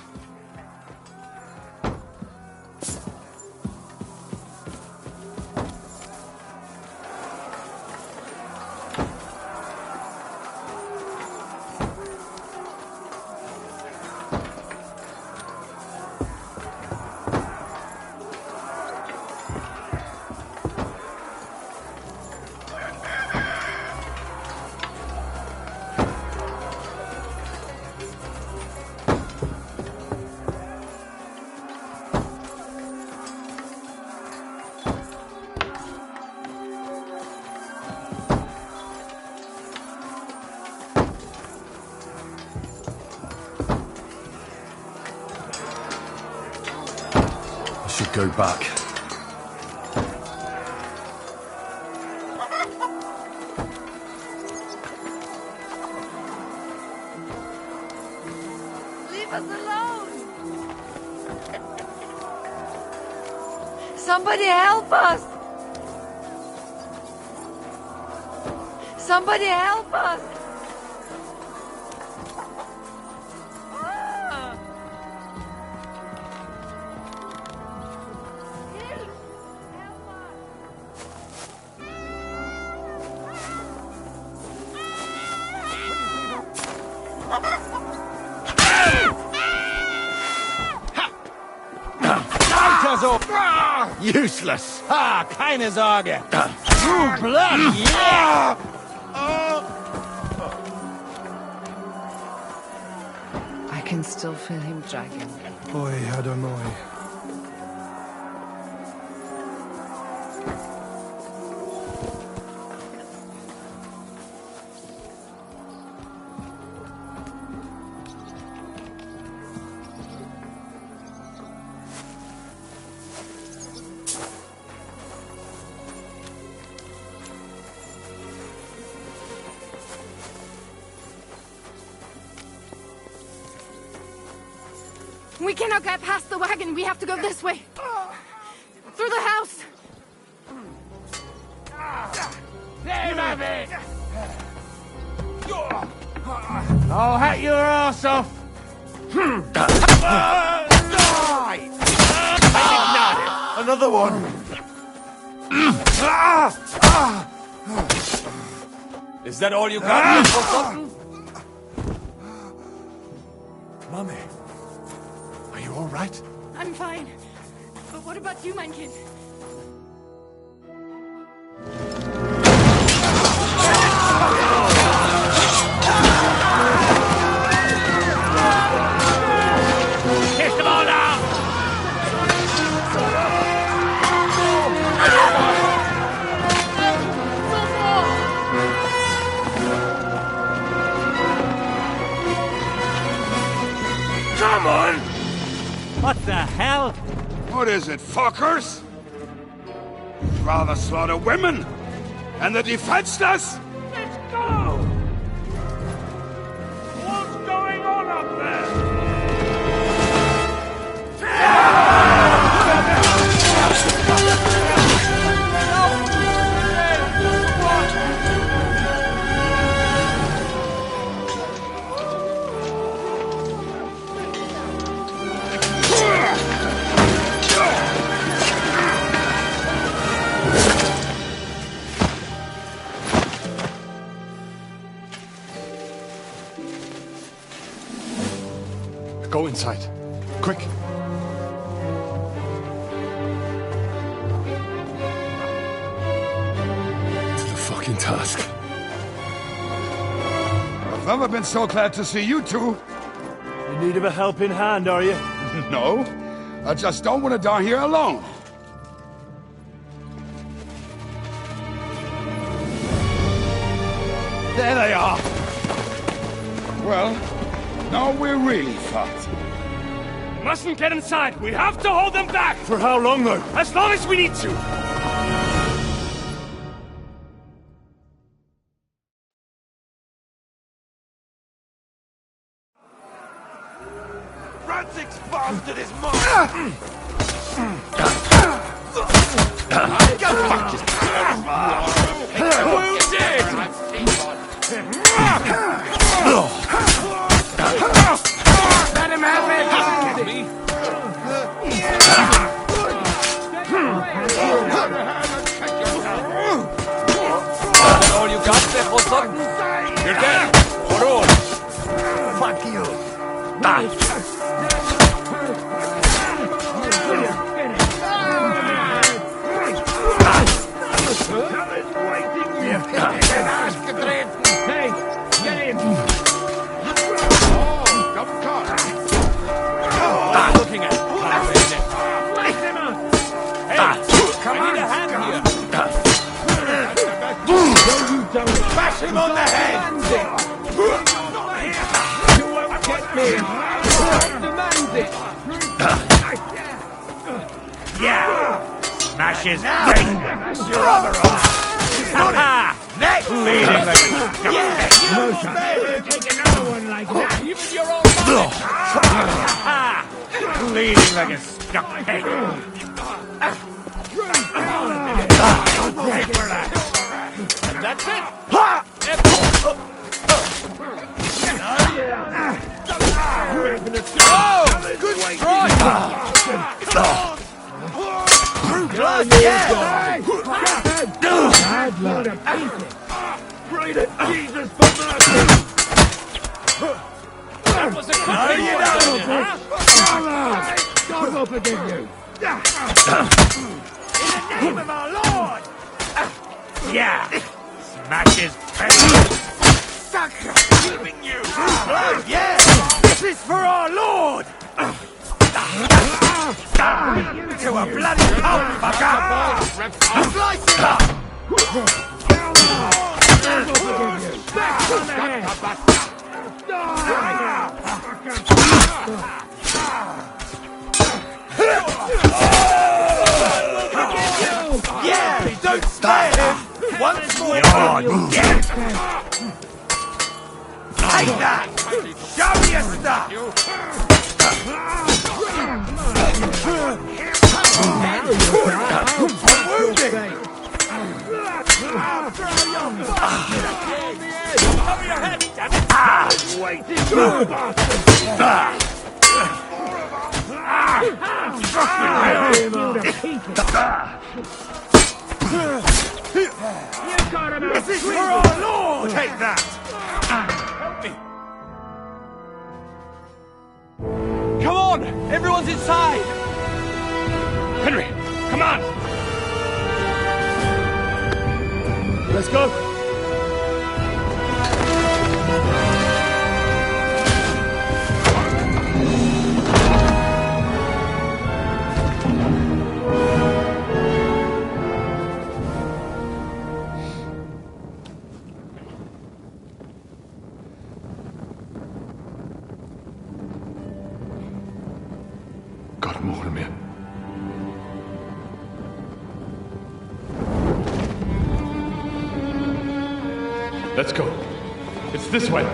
Go back. Leave us alone! Somebody help us! Somebody help us! Useless! Keine Sorge! True blood, yeah! I can still feel him dragging. Oi, Adonai. We cannot get past the wagon. We have to go this way. Through the house. There, Mavic! I'll hack your ass off! Another one! Is that all you got, Forgotten? Mummy, are you all right? I'm fine. But what about you, mein Kind? Kiss them all out! Come on! What the hell? What is it, fuckers? Rather slaughter women and the defenseless? Let's go! What's going on up there? Go inside. Quick. To the fucking task. I've never been so glad to see you two. In need of a helping hand, are you? No, I just don't want to die here alone. There they are! Well, now we're really fucked. Mustn't get inside. We have to hold them back. For how long, though? As long as we need to. Frantic's bastard is mine! Go fuck yourself! Let him have it! All you got there, Hossa? You're dead. For all. Fuck you! Hey, get him! Looking at Come on, need a hand here. Bash him on the head! You won't get me! Demand it! Yeah! Smash his brain! Your other arm! Ha! Next! Bleeding like a Yeah! Take another one like that! Even your own mother. Ha! Bleeding like a stuck pig! And that's it. Ha! Oh! Good strike! Through blood, yeah! Bad load of pieces! Pray to Jesus for mercy! That was a good God will forgive you! In the name of our Lord! Yeah! Smash his face! Sucker! Keeping you! Through blood, yeah! This is for our Lord! To a bloody pulp, fucker! Slice him up! God will forgive you! Back on the head! Yeah! Don't spare him! Once more! Yeah! Take that! Show me your stuff! I'm wounded! Cover your head, damn it! Waiting for a bastard! This is for our Lord! Take that! Help me! Come on! Everyone's inside! Henry, come on! Let's go. God, more me. Let's go. It's this way.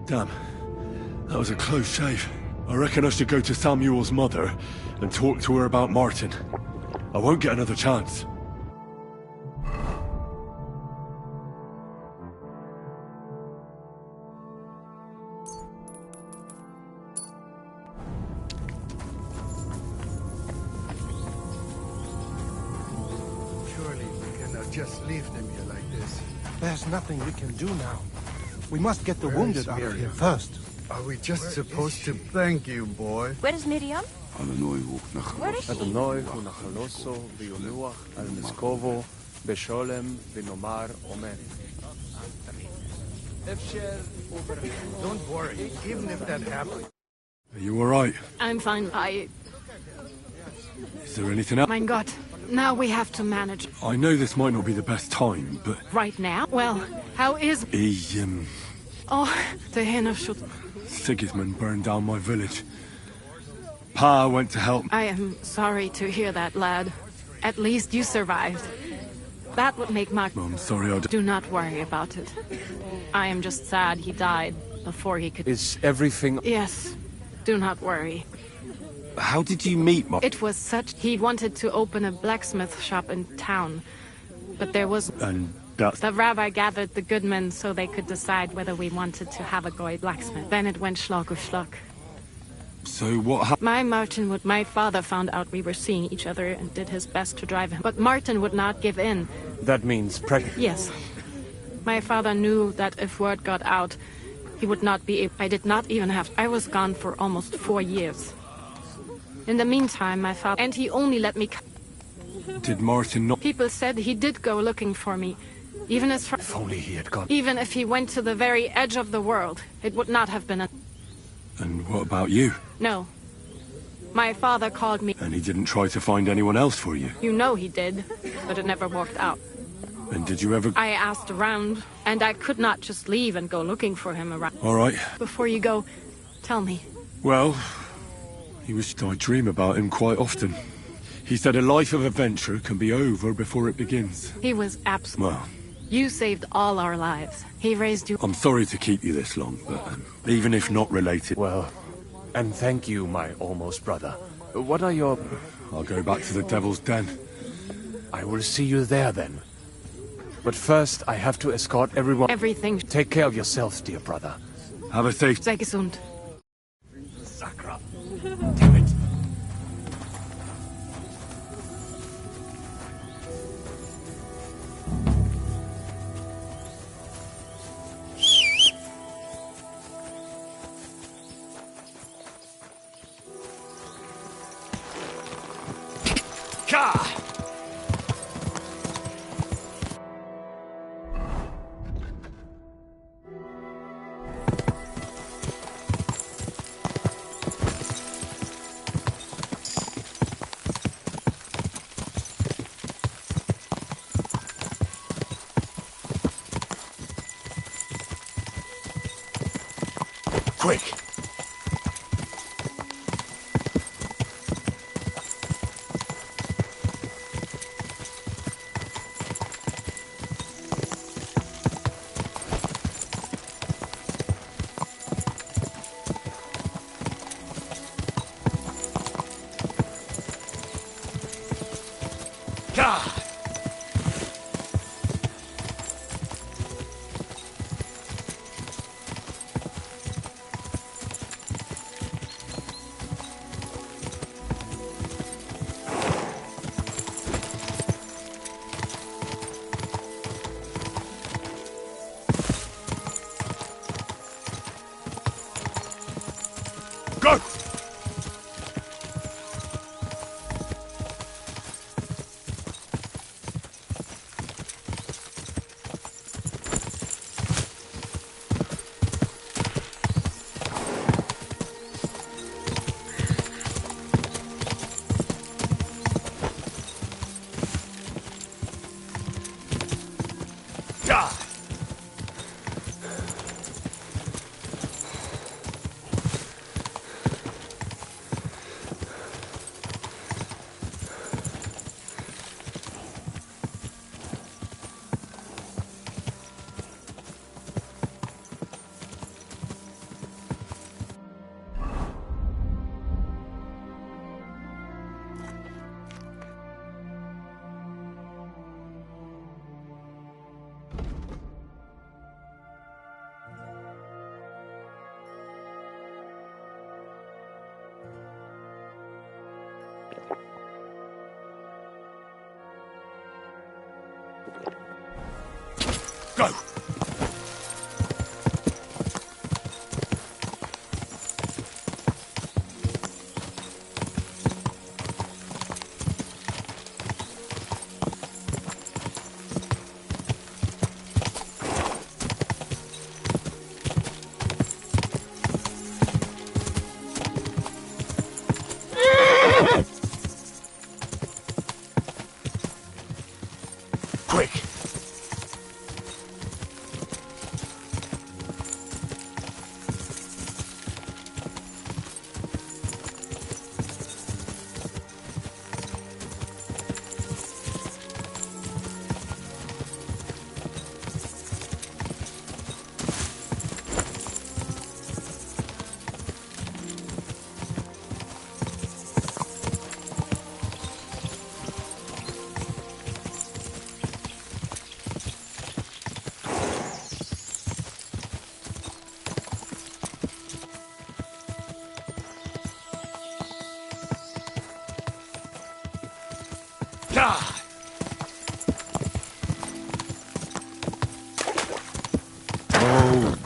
Damn. That was a close shave. I reckon I should go to Samuel's mother and talk to her about Martin. I won't get another chance. Surely we cannot just leave them here like this. There's nothing we can do now. We must get the Where wounded is out of here Miriam? first. Are we just supposed to thank you, boy? Where is Miriam? אדוני הוא נחלוסו וינוח על מזקובו בשולם ונאמר אמן. Don't worry, even if that happened. Are you alright? I'm fine. Is there anything else? Mein Gott. Now we have to manage. I know this might not be the best time, but... Right now? Well, how is... Oh, the Hinnerschutz. Sigismund burned down my village. Pa went to help. I am sorry to hear that, lad. At least you survived. That would make my... I'm sorry I... Do not worry about it. I am just sad he died before he could... Is everything... Yes. Do not worry. How did you meet my... It was such... He wanted to open a blacksmith shop in town. But there was... And that's... The rabbi gathered the good men so they could decide whether we wanted to have a goy blacksmith. Then it went schlock auf schlock. So what happened? My father found out we were seeing each other and did his best to drive him. But Martin would not give in. That means pregnant. Yes. My father knew that if word got out, he would not be able... I did not even have... I was gone for almost 4 years. In the meantime, my father... And he only let me... Did Martin not... People said he did go looking for me. Even as far... If only he had gone... Even if he went to the very edge of the world, it would not have been a... And what about you? No. My father called me... And he didn't try to find anyone else for you? You know he did, but it never worked out. And did you ever... I asked around, and I could not just leave and go looking for him around. All right. Before you go, tell me. Well, I dream about him quite often. He said a life of adventure can be over before it begins. He was absolute. Well... You saved all our lives. He raised you... I'm sorry to keep you this long, but even if not related... Well, and thank you, my almost brother. What are your... I'll go back to the Devil's Den. I will see you there, then. But first, I have to escort everyone... Everything... Take care of yourself, dear brother. Have a safe... Sei gesund. Sakra. Damn it. Quick! Go! Go! Quick!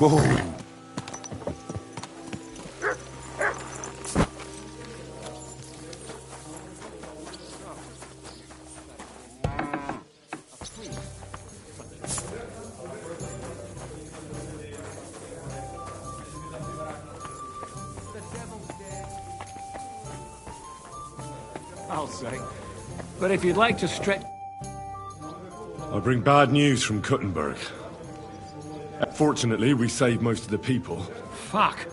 Whoa! I'll say. But if you'd like to stretch... I bring bad news from Kuttenberg. Fortunately, we saved most of the people. Fuck.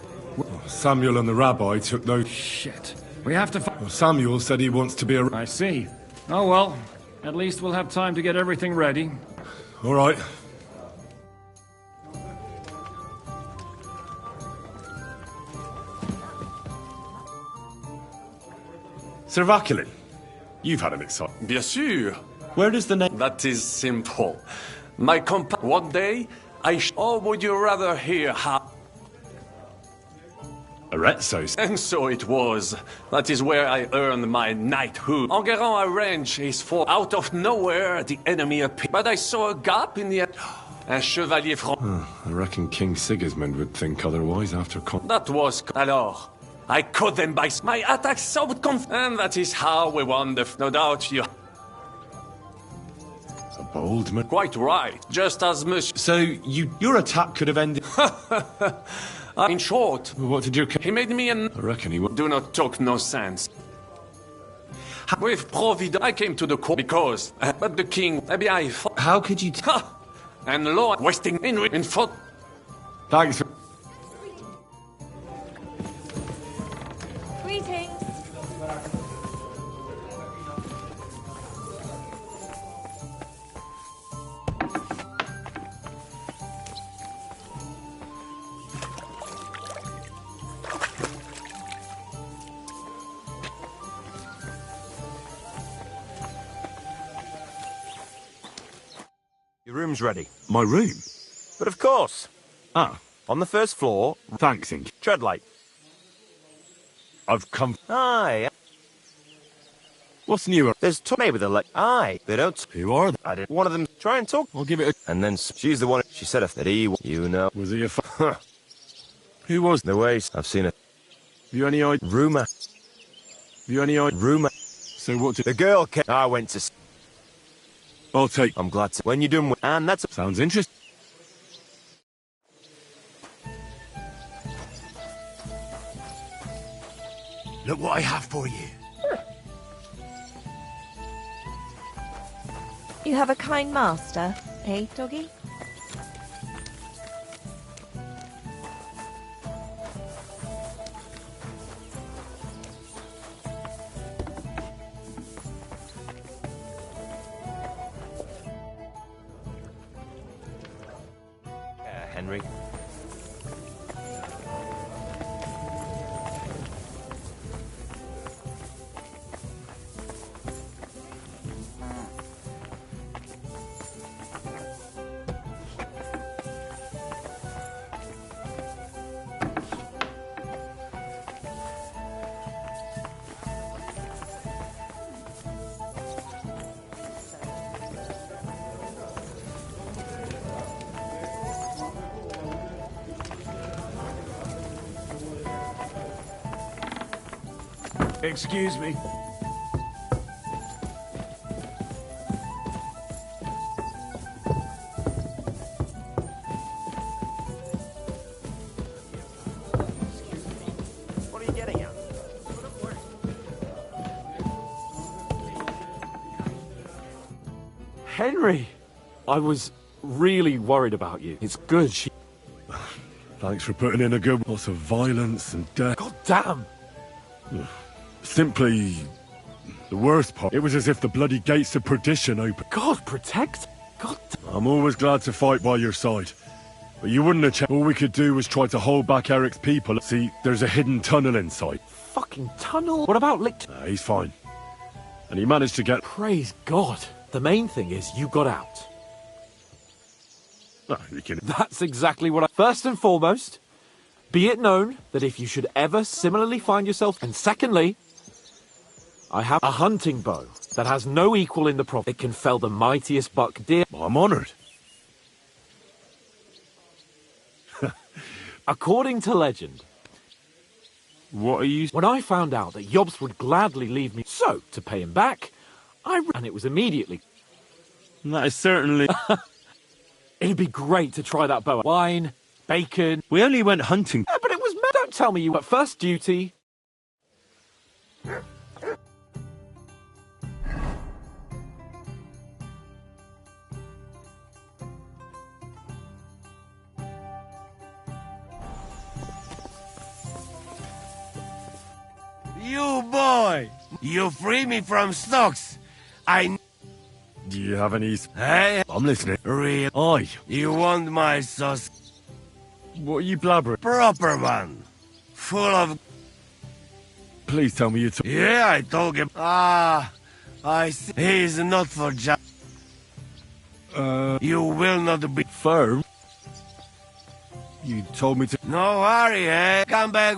Samuel and the rabbi took those... Shit. We have to... Samuel said he wants to be a... I see. Oh well. At least we'll have time to get everything ready. All right. Sir Vaculin, you've had an exciting... Bien sûr. Where does the name... That is simple. My one day, or would you rather hear how... Arezzo's. And so it was. That is where I earned my knighthood. Enguerrand arranged his force. Out of nowhere, the enemy appeared. But I saw a gap in the... Un chevalier franc... I reckon King Sigismund would think otherwise after... That was... Alors, I caught them by... My attack so and that is how we won the... No doubt you... A bold man. Quite right. Just as much... So, your attack could have ended... In short... What did you... He made me an... I reckon he would... Do not talk no sense. With Providence, I came to the court because... but the king... Maybe I... How could you... And Lord, wasting in front... Thanks. Greetings. Your room's ready. My room? But of course. Ah. On the first floor. Thanks, Inc. Tread light. I've come... Aye. What's new? There's maybe they're like... Aye. They don't... Who are they? I didn't... One of them... Try and talk. I'll give it a... And then she's the one... She said if that he... You know. Was he a... Who was... The ways. I've seen it. Have you any idea? Rumour. Have you any idea? Rumour. So what did... The girl came... I went to... I'll take... I'm glad to... When you're done with... And that's... Sounds interesting. Look what I have for you. You have a kind master, eh, doggy? Henry. Excuse me. What are you getting at? Henry! I was really worried about you. It's good she... Thanks for putting in a good... Lots of violence and death. God damn! Simply... the worst part. It was as if the bloody gates of perdition opened. God, protect? God damn. I'm always glad to fight by your side. But you wouldn't have checked. All we could do was try to hold back Eric's people. See, there's a hidden tunnel inside. Fucking tunnel? What about He's fine. And he managed to get... Praise God. The main thing is you got out. You can... That's exactly what I... First and foremost, be it known that if you should ever similarly find yourself... And secondly, I have a hunting bow that has no equal in the province. It can fell the mightiest buck deer. I'm honoured. According to legend... What are you... When I found out that Yobs would gladly leave me... So, to pay him back, and it was immediately... That is certainly... It'd be great to try that bow. Wine, bacon... We only went hunting. Yeah, but it was... Don't tell me you... But first duty... You boy! You free me from stocks. Do you have any... Hey? I'm listening. Real? Aye. You want my sauce? What are you blabbering? Proper one. Full of... Please tell me you took... Yeah, I told him. Ah, I see. He's not for just... You will not be... Firm? You told me to... No worry, eh? Come back...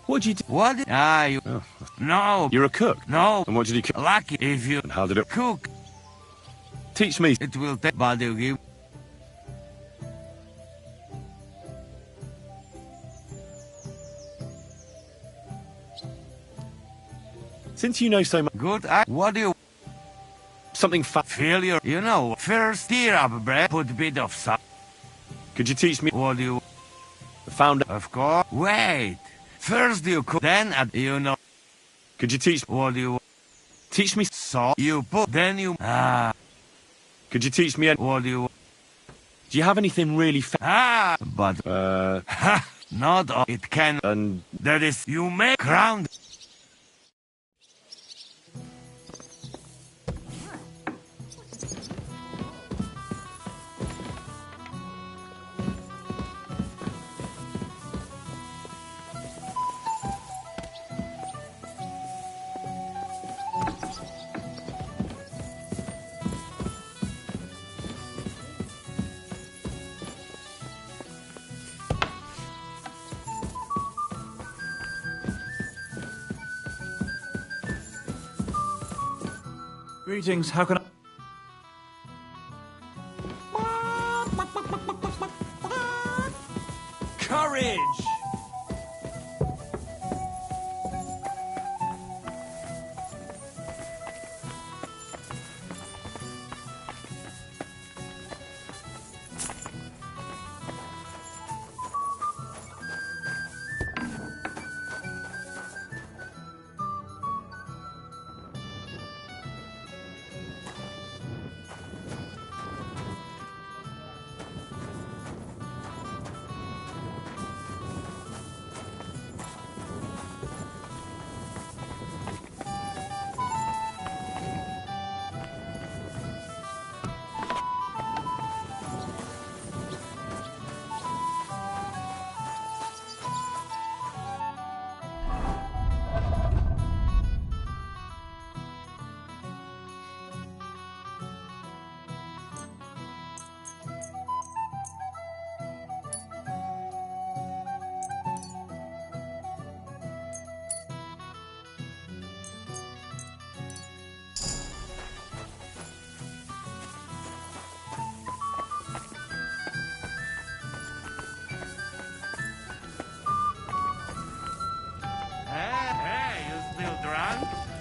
What'd you do? What? Ah, you... Oh. No. You're a cook? No. And what did you cook? Lucky if you... And how did it... Cook. Teach me. It will take... But you give... Since you know so much... Good. What do you... Something fat... Failure. You know, first stir up bread, put a bit of salt. Could you teach me... What do you... The founder... Of course. Wait. First you cook, then you know... Could you teach... What do you... Teach me... So you put, then you... Ah. Could you teach me... What do you... Do you have anything really but... Not all. It can... And... That is... You make ground... Greetings, how can I... Courage!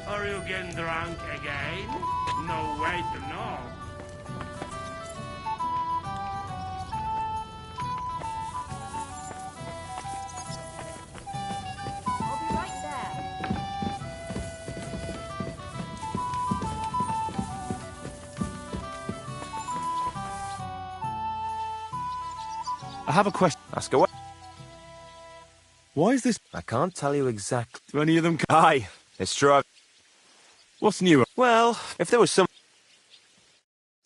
Are you getting drunk again? No way to know. I'll be right there. I have a question. Ask away. Why is this? I can't tell you exactly. Do any of them? Aye, it's true. What's new? Well, if there was some...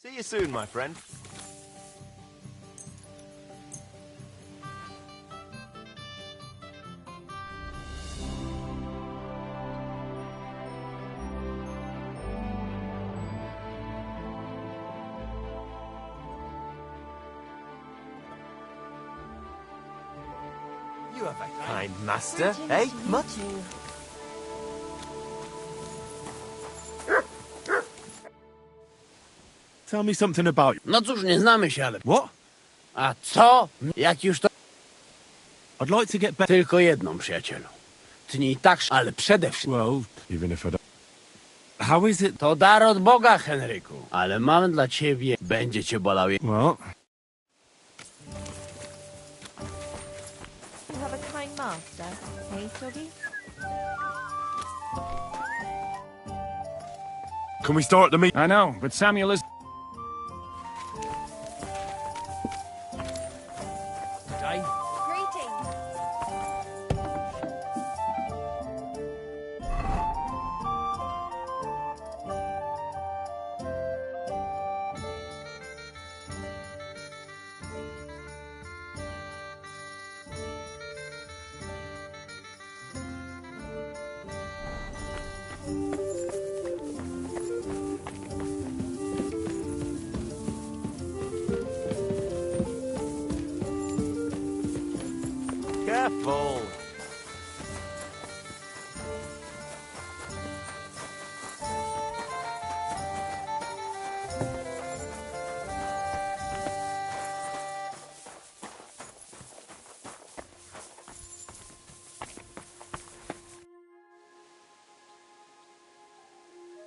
See you soon, my friend. You have a kind master, eh? Much? Tell me something about you. No cóż, nie znamy się, ale... What? A co? Jak już to... I'd like to get back. Tylko jedną, przyjacielu. Ty nie i tak, ale przede wszystkim... Well, even if I don't... How is it? To dar od Boga, Henryku. Ale mam dla ciebie... Będzie cię bolał... Well... You have a kind master, hey, Toby? Can we start the meet? I know, but Samuel is... Greetings. Careful.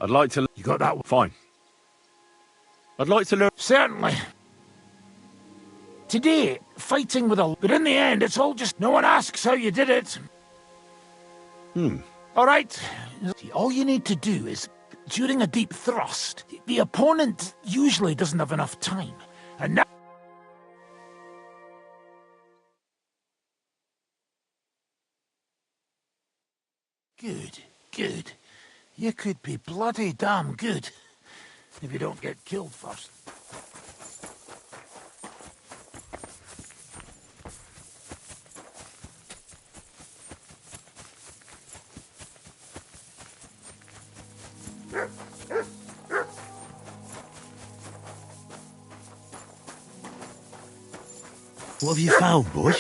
I'd like to... You got that one? Fine. I'd like to learn... Certainly. Today, fighting with a... But in the end, it's all just... No one asks how you did it. All right. All you need to do is, during a deep thrust, the opponent usually doesn't have enough time. And now... Good, good. You could be bloody damn good if you don't get killed first. What have you found, boy?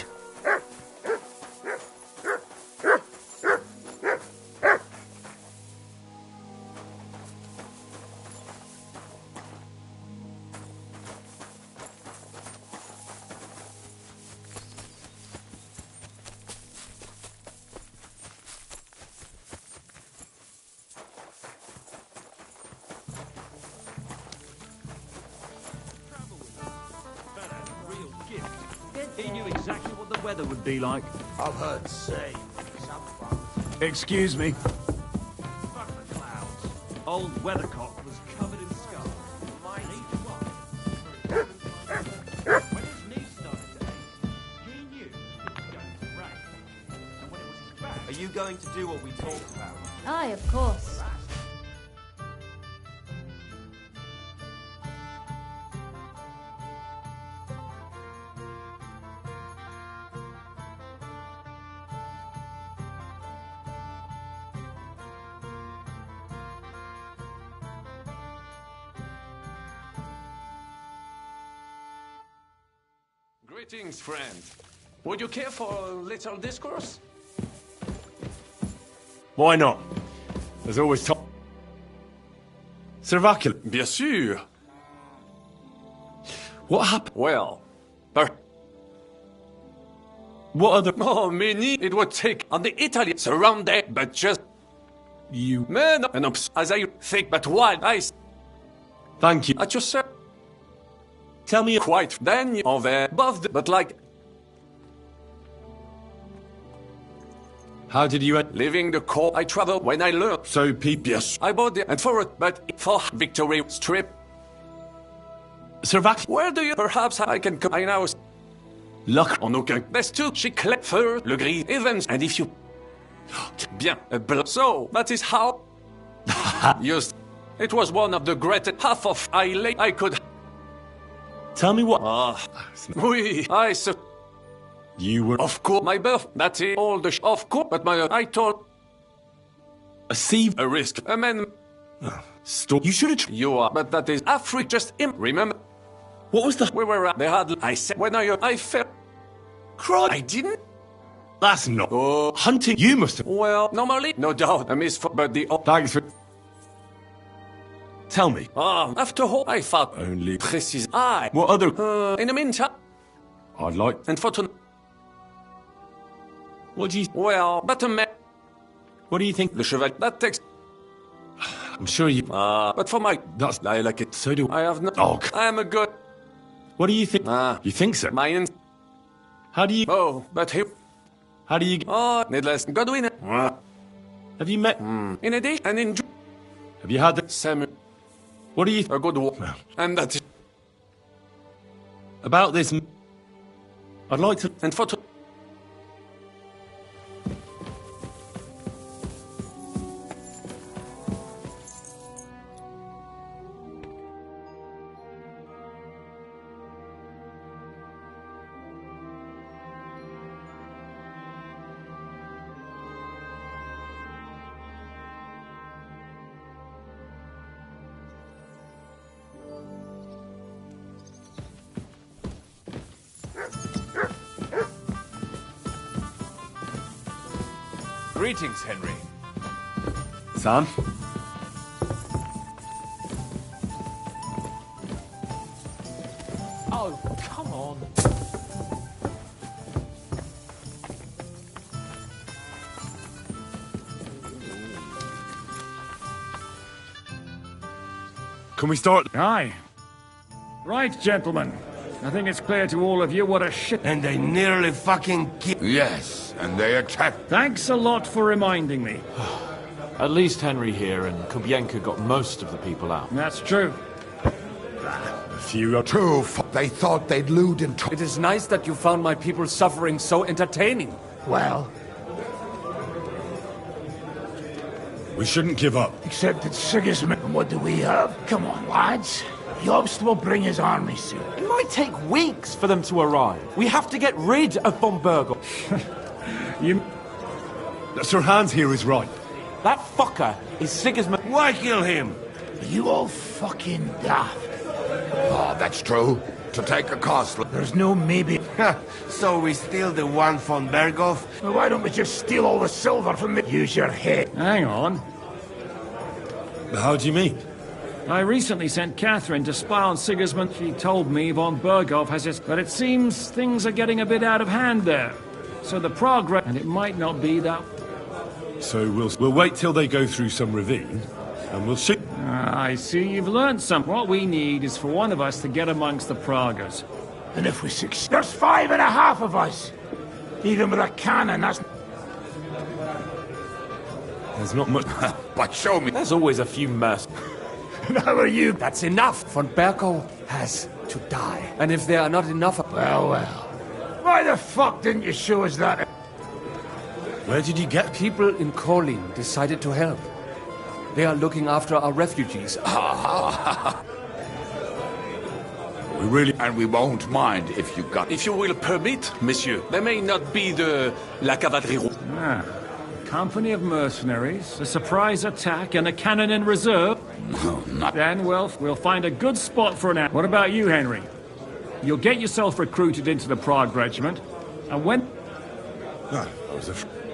He knew exactly what the weather would be like. I've heard say. Excuse me. Fuck the clouds. Old Weathercock was covered in scars. When his knee started to ache, he knew it was going to rain. And when it was his back... Are you going to do what we talked about? Aye, of course. Greetings, friend. Would you care for a little discourse? Why not? There's always time. Servacula. Bien sûr. What happened? Well, what other... Oh, many it would take on the Italy surrounded, but just... You... Man, and as I think, but why I... Thank you. At your service. Tell me... Quite. Then on there, above the... But like... How did you... Leaving the court, I travel when I learn. So people... Yes. I bought it, and for it, but for victory strip. Servacula. Where do you... Perhaps I can come... I now... Look, en aucun. Best two, she clapped fur, le gris, events, and if you. Bien, so, that is how. Just. It was one of the greatest half of I could. Tell me what. Oui, You were. Of course, my birth. That's it. All the. Of course, but my. I told. A risk. A man. Stop. You should have. You are, but that is Africa. Just him. Remember. What was the? We were at. They had. I said when I felt. Crud. I didn't. That's not. Hunting. You must have. Well, normally, no doubt, a miss for, but the. Thanks for. Tell me. After all, I thought. Only. Precis. What other? In the meantime. I'd like. And for to. What do you? Well, but a man. What do you think? Le cheval. That takes. I'm sure you. But for my. That's. I like it. So do I have no. Oh. I am a good. What do you think? You think so? My. How do you? Oh, but he. How do you? Needless. Godwin. Have you met? In a day and in. Have you had the? Samuel. What do you? A good walk. And that is. About this. I'd like to. And for to. Greetings, Henry. Sam? Oh, come on. Can we start? Aye. Right, gentlemen. I think it's clear to all of you what a shit... And they nearly fucking killed... Yes, and they attacked... Thanks a lot for reminding me. At least Henry here and Kubienka got most of the people out. That's true. A few are true. They thought they'd loot and... It is nice that you found my people suffering so entertaining. Well, We shouldn't give up. except it's Sigismund. And what do we have? Come on, lads. Jobst will bring his army soon. It might take weeks for them to arrive. We have to get rid of von Bergel. Sir Hans here is right. That fucker is Sigismund. Why kill him? You all fucking daft. Oh, that's true. To take a castle. There's no maybe. So we steal the one von Berghoff? Well, why don't we just steal all the silver from the... Use your head. Hang on. How do you mean? I recently sent Catherine to spy on Sigismund. She told me von Berghoff has his... But it seems things are getting a bit out of hand there. So the progress... And it might not be that... So we'll wait till they go through some ravine, and we'll see. I see you've learned some. What we need is for one of us to get amongst the Pragas. And if we succeed... There's 5.5 of us! Even with a cannon, that's... There's not much... But show me... There's always a few mess. How are you? That's enough. Von Berghoff has to die. And if there are not enough... Well, well. Why the fuck didn't you show us that? Where did you get... People in Kolin decided to help. They are looking after our refugees. We really... And we won't mind if you got... If you will permit, monsieur, there may not be the... La cavalerie rouge. A company of mercenaries, a surprise attack, and a cannon in reserve. No, not... Then, well, we'll find a good spot for an... What about you, Henry? You'll get yourself recruited into the Prague Regiment, and when...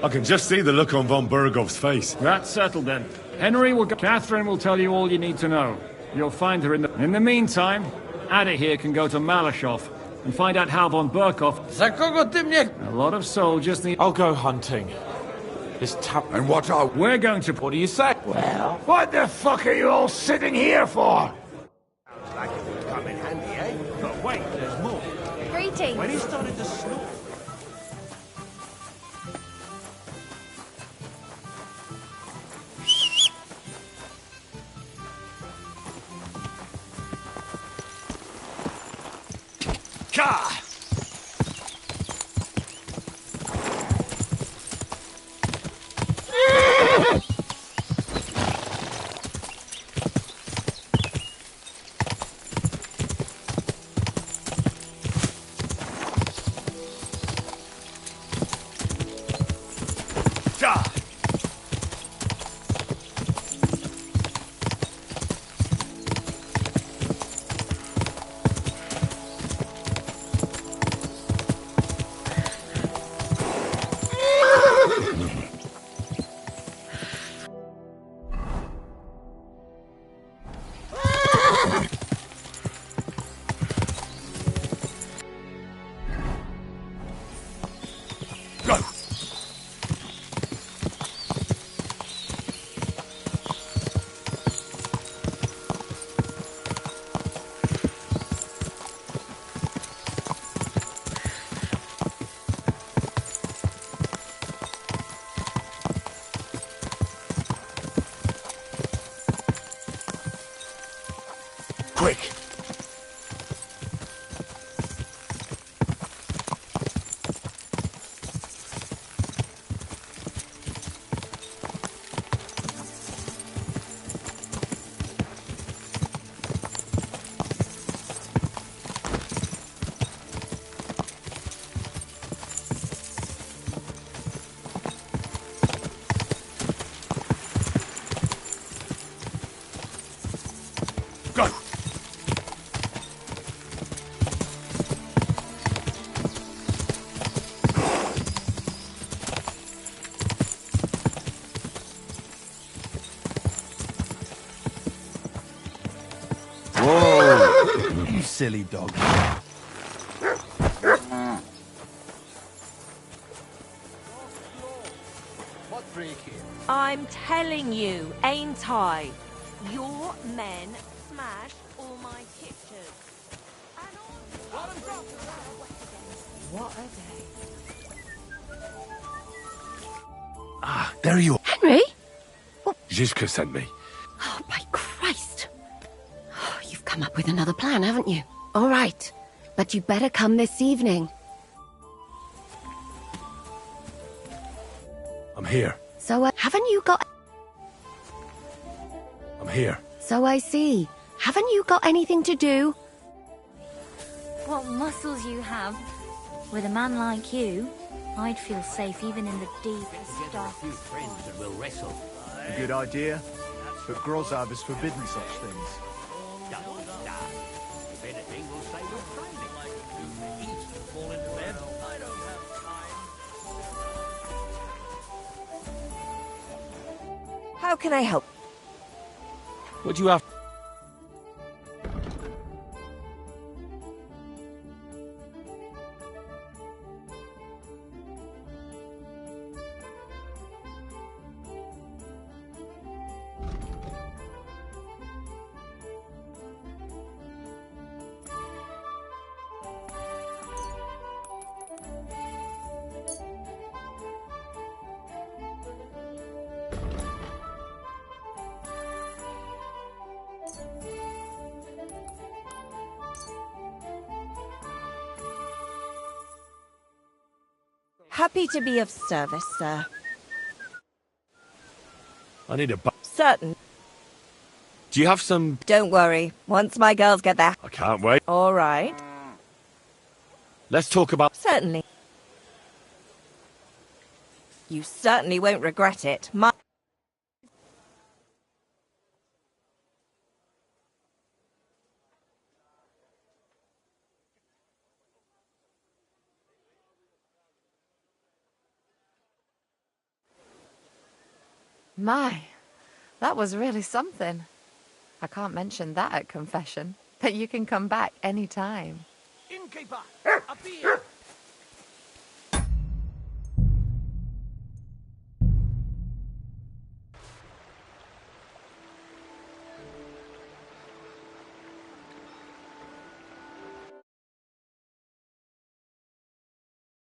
I can just see the look on von Berghoff's face. That's settled then. Henry will go... Catherine will tell you all you need to know. You'll find her in the... In the meantime, Ada here can go to Malashov and find out how von Berghoff... A lot of soldiers need... I'll go hunting. This And what are... We're going to... What do you say? Well, what the fuck are you all sitting here for? Sounds like it would come in handy, eh? But wait, there's more. Greetings. When he started to snore... quick! You silly dog. I'm telling you, ain't I? Your men smashed all my pictures. And all... What a day. Ah, there you are. Henry? Zizka sent me. Oh, by Christ. Oh, you've come up with another plan, haven't you? All right. But you better come this evening. I'm here. So, haven't you got... I'm here. So I see. Haven't you got anything to do? What muscles you have. With a man like you, I'd feel safe even in the deepest, darkest... friends and we'll wrestle. A good idea, but Grozab has forbidden such things. If anything, we'll say we're training. Eat and fall into bed. I don't have time. How can I help? What do you have? Happy to be of service, sir. I need a Certain. Do you have some... Don't worry. Once my girls get there... I can't wait. All right. Let's talk about... Certainly. You certainly won't regret it. My, that was really something. I can't mention that at confession, but you can come back any time. Innkeeper, up here!